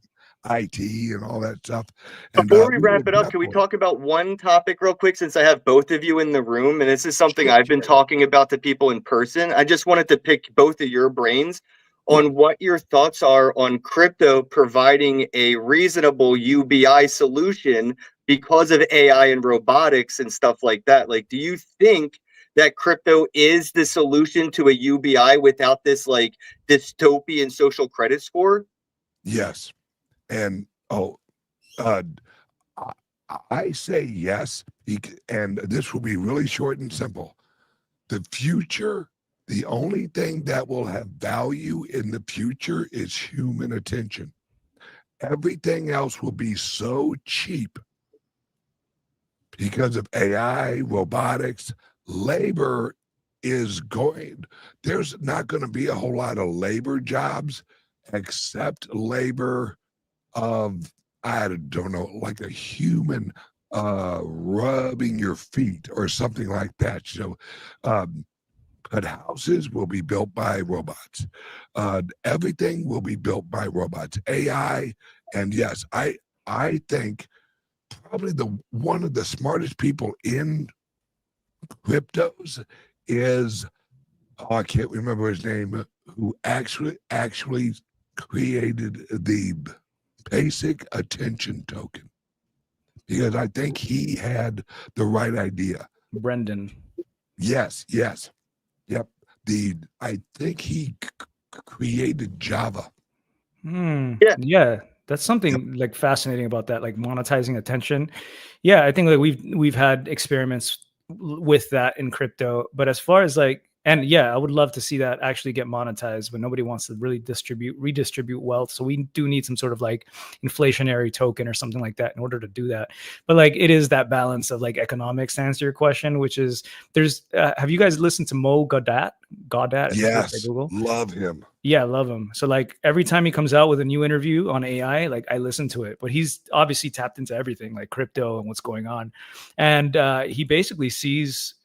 IT and all that stuff. And, before we wrap it up, can we talk about one topic real quick, since I have both of you in the room, and this is something I've been talking about to people in person. I just wanted to pick both of your brains on what your thoughts are on crypto providing a reasonable UBI solution because of AI and robotics and stuff like that. Like, do you think that crypto is the solution to a UBI without this like dystopian social credit score? Yes. And I say yes, and this will be really short and simple. The future, the only thing that will have value in the future is human attention. Everything else will be so cheap because of AI, robotics. Labor is going, there's not going to be a whole lot of labor jobs except labor of, I don't know, like a human rubbing your feet or something like that. So, but houses will be built by robots. Everything will be built by robots. AI, and yes, I think probably one of the smartest people in cryptos is, oh, I can't remember his name, who actually created the basic attention token, because I think he had the right idea. Brendan. Yes. Yep. I think he created Java. Yeah. That's something like fascinating about that, like monetizing attention. Yeah, I think like we've had experiments with that in crypto, but as far as like, and yeah, I would love to see that actually get monetized, but nobody wants to really redistribute wealth. So we do need some sort of like inflationary token or something like that in order to do that. But like, it is that balance of like economics to answer your question, which is there's, have you guys listened to Mo Gaudat? Yes, love him. Yeah, love him. So like every time he comes out with a new interview on AI, like I listen to it, but he's obviously tapped into everything like crypto and what's going on. And he basically sees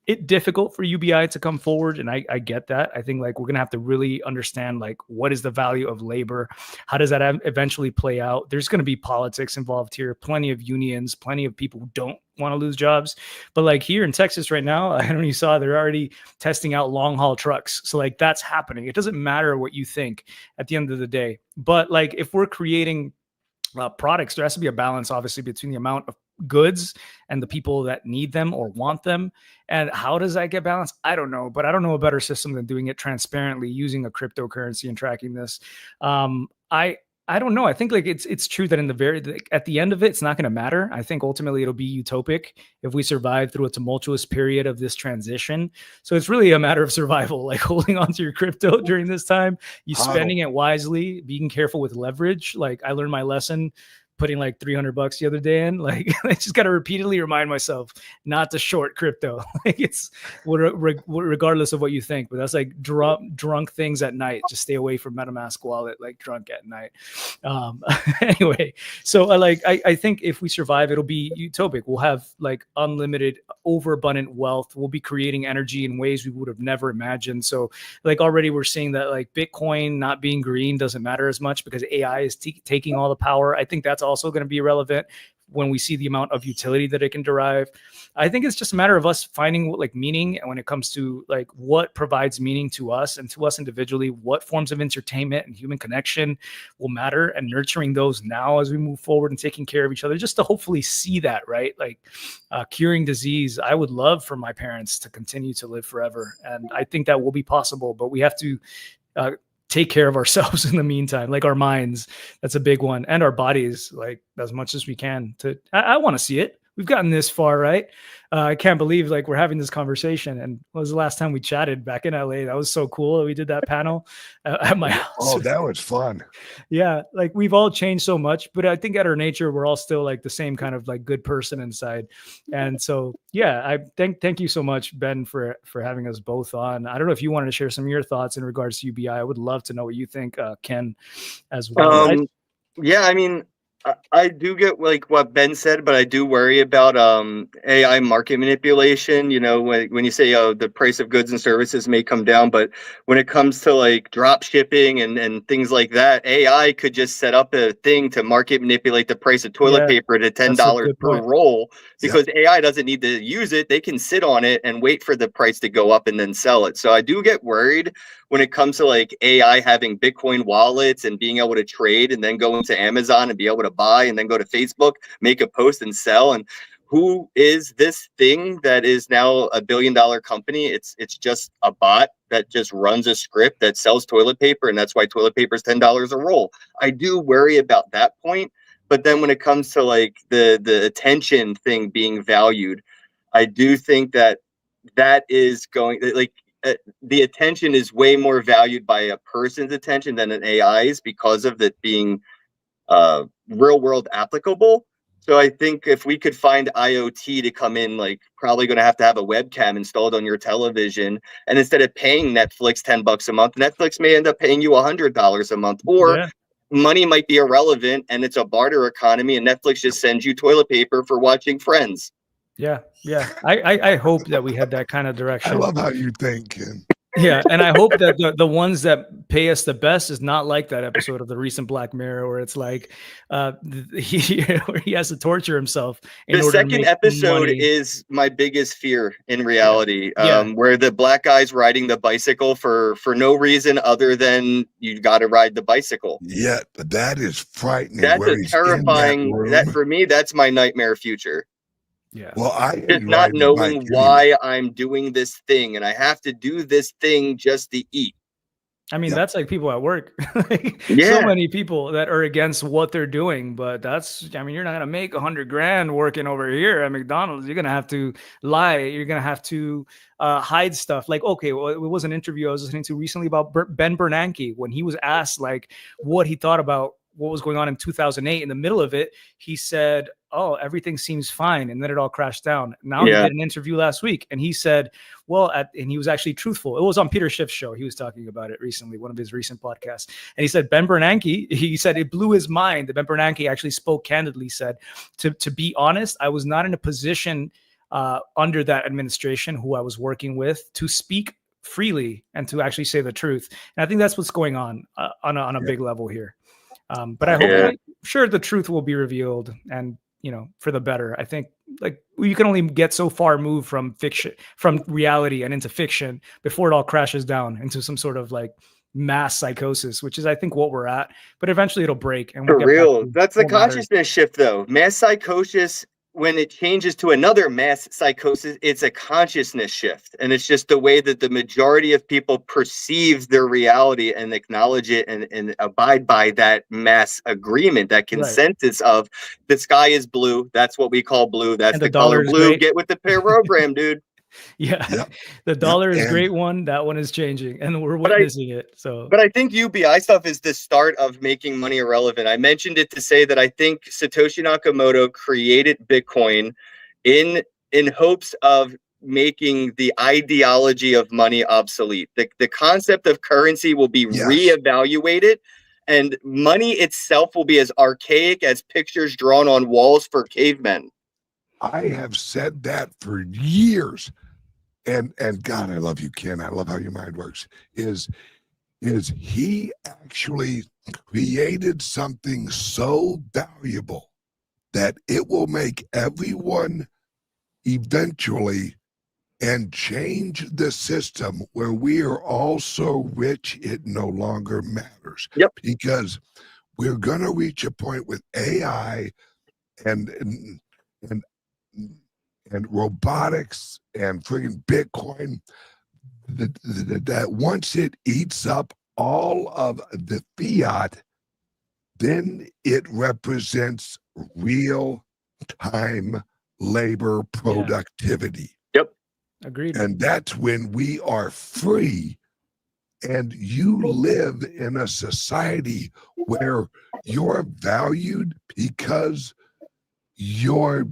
it difficult for UBI to come forward. And I get that. I think like we're going to have to really understand like what is the value of labor? How does that eventually play out? There's going to be politics involved here, plenty of unions, plenty of people who don't want to lose jobs. But like here in Texas right now, I don't know, you saw they're already testing out long haul trucks. So like that's happening. It doesn't matter what you think at the end of the day. But like if we're creating products, there has to be a balance, obviously, between the amount of goods and the people that need them or want them. And how does that get balanced? I don't know, but I don't know a better system than doing it transparently using a cryptocurrency and tracking this. I don't know. I think like it's true that in at the end of it, it's not going to matter. I think ultimately it'll be utopic if we survive through a tumultuous period of this transition. So it's really a matter of survival, like holding on to your crypto during this time, spending it wisely, being careful with leverage. Like I learned my lesson putting like $300 the other day in. Like I just got to repeatedly remind myself not to short crypto. Like it's regardless of what you think, but that's like drunk things at night. Just stay away from MetaMask wallet, like drunk at night. Anyway, so I think if we survive, it'll be utopic. We'll have like unlimited, overabundant wealth. We'll be creating energy in ways we would have never imagined. So like already we're seeing that like Bitcoin not being green doesn't matter as much because AI is taking all the power. I think that's also going to be relevant when we see the amount of utility that it can derive. I think it's just a matter of us finding like meaning, and when it comes to like what provides meaning to us and to us individually, what forms of entertainment and human connection will matter, and nurturing those now as we move forward and taking care of each other, just to hopefully see that, right? Like curing disease. I would love for my parents to continue to live forever, and I think that will be possible, but we have to take care of ourselves in the meantime, like our minds. That's a big one. And our bodies, like as much as we can. I want to see it. We've gotten this far, right? I can't believe like we're having this conversation. And what was the last time we chatted? Back in LA? That was so cool. We did that panel at my house. Oh, that was fun. Yeah, like we've all changed so much, but I think at our nature, we're all still like the same kind of like good person inside. And so, yeah, I thank you so much, Ben, for having us both on. I don't know if you wanted to share some of your thoughts in regards to UBI. I would love to know what you think, Ken, as well. Yeah, I mean, I do get like what Ben said, but I do worry about AI market manipulation. You know, when you say the price of goods and services may come down, but when it comes to like drop shipping and things like that, AI could just set up a thing to market manipulate the price of toilet paper to $10 per roll, because AI doesn't need to use it. They can sit on it and wait for the price to go up and then sell it. So I do get worried when it comes to like AI having Bitcoin wallets and being able to trade and then go into Amazon and be able to buy and then go to Facebook, make a post and sell. And who is this thing that is now $1 billion company? It's just a bot that just runs a script that sells toilet paper, and that's why toilet paper is $10 a roll. I do worry about that point. But then when it comes to like the attention thing being valued, I do think that is going like the attention is way more valued by a person's attention than an AI's because of it being real world applicable. So I think if we could find IoT to come in, like probably going to have a webcam installed on your television, and instead of paying Netflix $10 a month, Netflix may end up paying you $100 a month, or money might be irrelevant and it's a barter economy, and Netflix just sends you toilet paper for watching Friends. Yeah, yeah. I hope that we head that kind of direction. I love how you think, Ken. Yeah, and I hope that the ones that pay us the best is not like that episode of the recent Black Mirror where it's like he has to torture himself. The second episode is my biggest fear in reality, where the black guy's riding the bicycle for no reason other than you got to ride the bicycle. Yeah, but that is frightening. That's a terrifying. That for me, that's my nightmare future. Yeah. Well, I just not knowing why I'm doing this thing, and I have to do this thing just to eat. I mean, that's like people at work. So many people that are against what they're doing, but I mean, you're not gonna make $100 grand working over here at McDonald's. You're gonna have to lie. You're gonna have to hide stuff. Like, okay, well, it was an interview I was listening to recently about Ben Bernanke when he was asked like what he thought about what was going on in 2008. In the middle of it, he said, "Oh, everything seems fine," and then it all crashed down. Now he did an interview last week, and he said, "Well," and he was actually truthful. It was on Peter Schiff's show. He was talking about it recently, one of his recent podcasts, and he said Ben Bernanke. He said it blew his mind that Ben Bernanke actually spoke candidly. Said, "To be honest, I was not in a position under that administration, who I was working with, to speak freely and to actually say the truth." And I think that's what's going on a big level here. But I hope, sure, the truth will be revealed, and for the better. I think like you can only get so far moved from reality and into fiction before it all crashes down into some sort of like mass psychosis, which is I think what we're at. But eventually it'll break. And for real, that's the consciousness shift, though. Mass psychosis. When it changes to another mass psychosis, it's a consciousness shift. And it's just the way that the majority of people perceive their reality and acknowledge it and abide by that mass agreement, that consensus of the sky is blue. That's what we call blue. That's the color blue. Great. Get with the program, dude. The dollar is great one. That one is changing, and we're witnessing it. So, but I think UBI stuff is the start of making money irrelevant. I mentioned it to say that I think Satoshi Nakamoto created Bitcoin in hopes of making the ideology of money obsolete. The concept of currency will be reevaluated, and money itself will be as archaic as pictures drawn on walls for cavemen. I have said that for years. And God, I love you, Ken. I love how your mind works. Is he actually created something so valuable that it will make everyone eventually and change the system where we are all so rich it no longer matters. Because we're going to reach a point with AI and robotics and friggin' Bitcoin that once it eats up all of the fiat, then it represents real time labor productivity. Agreed. And that's when we are free and you live in a society where you're valued because your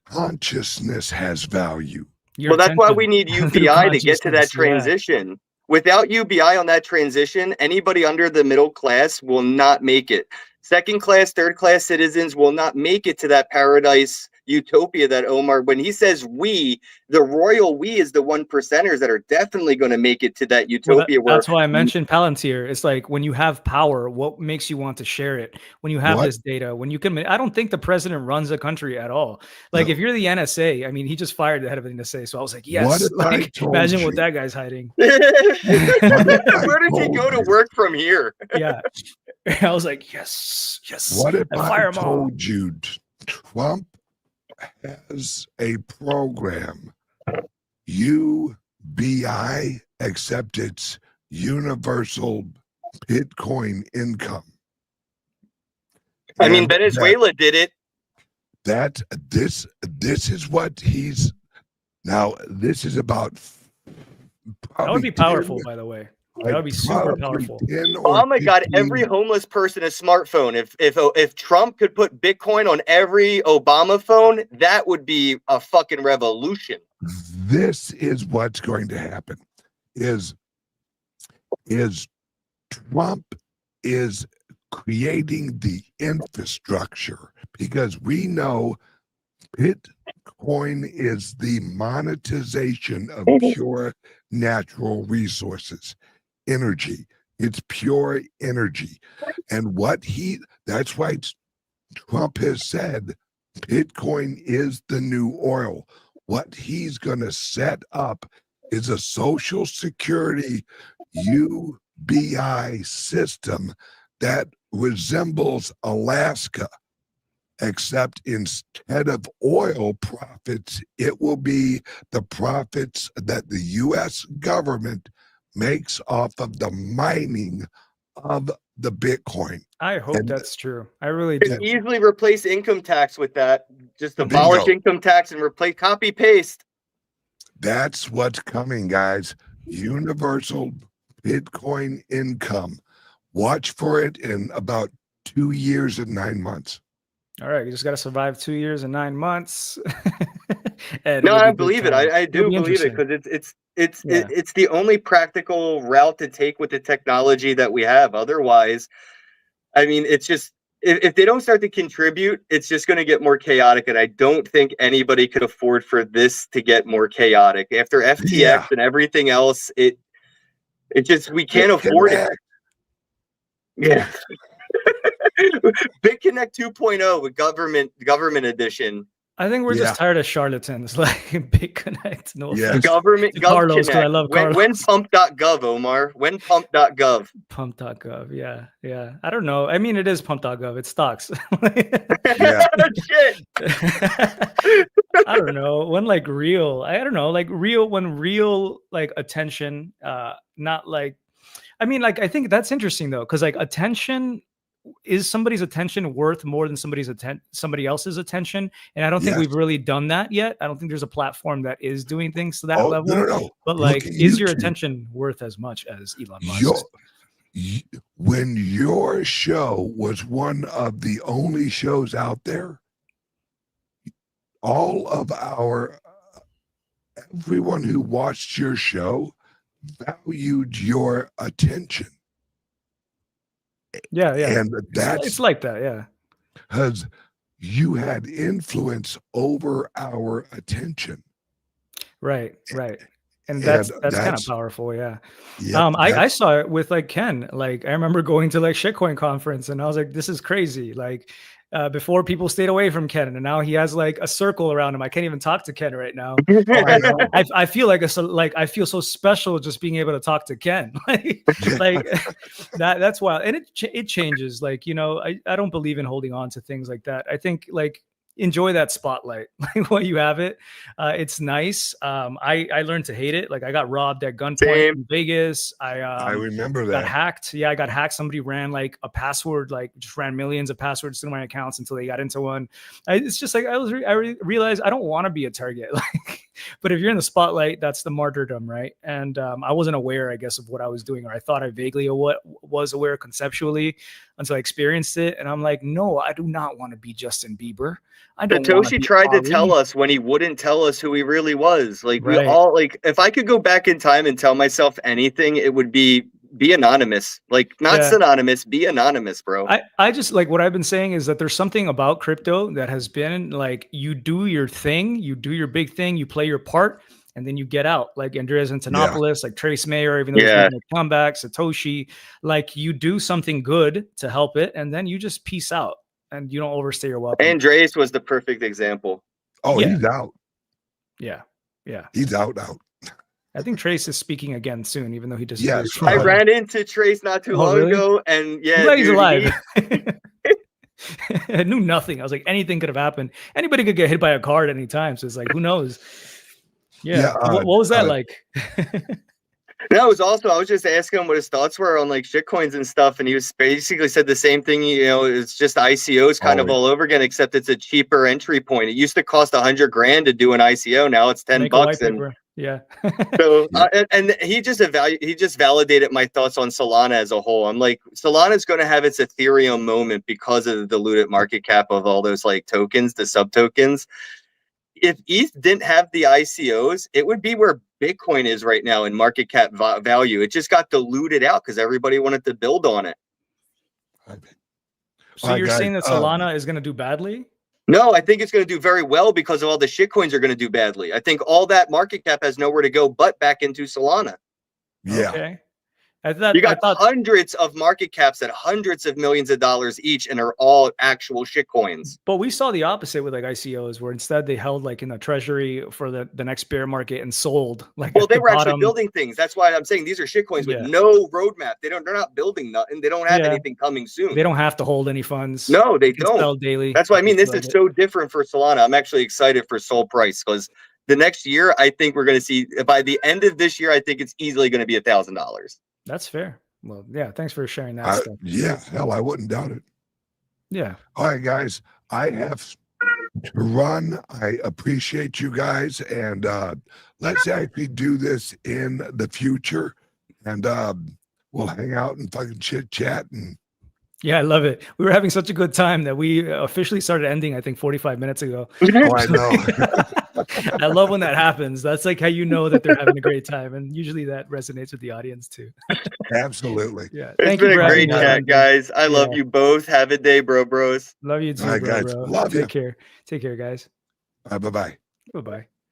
consciousness has value. Well, that's why we need UBI to get to that transition. Without UBI on that transition, anybody under the middle class will not make it. Second class, third class citizens will not make it to that paradise utopia that Omar, when he says we, the royal we is the 1%ers that are definitely going to make it to that utopia. That's why I mentioned Palantir. It's like when you have power, what makes you want to share it? When you have this data, when you can, I don't think the president runs a country at all. Like if you're the NSA, I mean, he just fired the head of the NSA. So I was like, yes, like, imagine what that guy's hiding. Where does he go to work from here? I was like, yes. What if I told you Trump has a program, UBI, except it's universal Bitcoin income? I mean, Venezuela did it. This is what he's now. This is about. That would be powerful, by the way. That would be super powerful. Obama got every homeless person a smartphone. If Trump could put Bitcoin on every Obama phone, that would be a fucking revolution. This is what's going to happen. Is Trump is creating the infrastructure, because we know Bitcoin is the monetization of pure natural resources, energy. It's pure energy. And that's why Trump has said Bitcoin is the new oil. What he's going to set up is a social security UBI system that resembles Alaska, except instead of oil profits, it will be the profits that the U.S. government makes off of the mining of the Bitcoin. I hope that's true. I really do. Easily replace income tax with that. Just abolish income tax and replace copy paste. That's what's coming, guys. Universal Bitcoin income. Watch for it in about 2 years and 9 months. All right, you just got to survive 2 years and 9 months. No, I believe it. I do believe it, because it's the only practical route to take with the technology that we have. Otherwise, I mean, it's just if they don't start to contribute, it's just going to get more chaotic. And I don't think anybody could afford for this to get more chaotic after FTX and everything else. It just, we can't afford it. Yeah. BitConnect 2.0 with government edition. I think we're just tired of charlatans like BitConnect. No offense. Government Carlos, because I love Carlos. When pump.gov, Omar. When pump.gov. Pump.gov, yeah. I don't know. I mean, it is pump.gov. It stocks. Shit. I don't know. When real like attention, not like, I mean, like, I think that's interesting though, because like attention, is somebody's attention worth more than somebody else's attention? And I don't think we've really done that yet. I don't think there's a platform that is doing things to that level. No. But like, is your attention worth as much as Elon Musk? When your show was one of the only shows out there, all of everyone who watched your show valued your attention. Yeah. And it's like that, yeah. Because you had influence over our attention. Right. And that's kind of powerful, yeah. I saw it with like Ken. Like I remember going to like Shitcoin conference and I was like, this is crazy. Like before people stayed away from Ken, and now he has like a circle around him. I can't even talk to Ken right now. I feel like I feel so special just being able to talk to Ken. That's wild. And it changes. Like, you know, I don't believe in holding on to things like that. I think like enjoy that spotlight like while you have it. It's nice. I learned to hate it. Like I got robbed at gunpoint in Vegas. I remember that. Got hacked. Yeah, I got hacked. Somebody ran like a password, like just ran millions of passwords through my accounts until they got into one. It's just like I realized I don't want to be a target. Like, but if you're in the spotlight, that's the martyrdom, right? And I wasn't aware, I guess, of what I was doing, or I thought I vaguely was aware conceptually until I experienced it. And I'm like, no, I do not want to be Justin Bieber. Satoshi tried to tell us when he wouldn't tell us who he really was. Like we all, like, if I could go back in time and tell myself anything, it would be anonymous. Like not synonymous, be anonymous, bro. I just like what I've been saying is that there's something about crypto that has been like, you do your thing, you do your big thing, you play your part, and then you get out. Like Andreas Antonopoulos, like Trace Mayer, even though he's like comeback, Satoshi, like you do something good to help it, and then you just peace out. And you don't overstay your welcome. Andreas was the perfect example. Oh, he's out. Yeah. He's out. I think Trace is speaking again soon, even though he just. Yes. I ran into Trace not too long ago, and he's alive. I knew nothing. I was like, anything could have happened. Anybody could get hit by a car at any time. So it's like, who knows? Yeah. What was that like? That was also, I was just asking him what his thoughts were on like shitcoins and stuff, and he was basically said the same thing. You know, it's just ICOs kind of all over again, except it's a cheaper entry point. It used to cost $100,000 to do an ICO. Now it's $10. And yeah. So and he just validated my thoughts on Solana as a whole. I'm like, Solana's going to have its Ethereum moment because of the diluted market cap of all those like tokens, the sub tokens. If ETH didn't have the ICOs, it would be where Bitcoin is right now in market cap value. It just got diluted out because everybody wanted to build on it. So you're saying that Solana is going to do badly? No, I think it's going to do very well because of all the shitcoins are going to do badly. I think all that market cap has nowhere to go but back into Solana. Yeah. Okay. You got hundreds of market caps at hundreds of millions of dollars each, and are all actual shit coins. But we saw the opposite with like ICOs, where instead they held like in the treasury for the next bear market and sold. Like, well, they were actually building things. That's why I'm saying these are shit coins with no roadmap. They're not building nothing. They don't have anything coming soon. They don't have to hold any funds. No, they don't. Sell daily. That's why I mean this is so different for Solana. I'm actually excited for Sol price because the next year I think we're going to see, by the end of this year, I think it's easily going to be $1,000. That's fair. Well, yeah, thanks for sharing that stuff. Yeah, hell, I wouldn't doubt it. Yeah. All right, guys, I have to run. I appreciate you guys, and let's actually do this in the future, and we'll hang out and fucking chit chat. And yeah, I love it. We were having such a good time that we officially started ending, I think, 45 minutes ago. Oh, I know. I love when that happens. That's like how you know that they're having a great time, and usually that resonates with the audience too. Absolutely. Yeah, it's been a great chat, guys. I love you both. Have a day, bros. Love you too, all right, guys. bro. Love you. Take care, guys. Bye bye. Bye bye.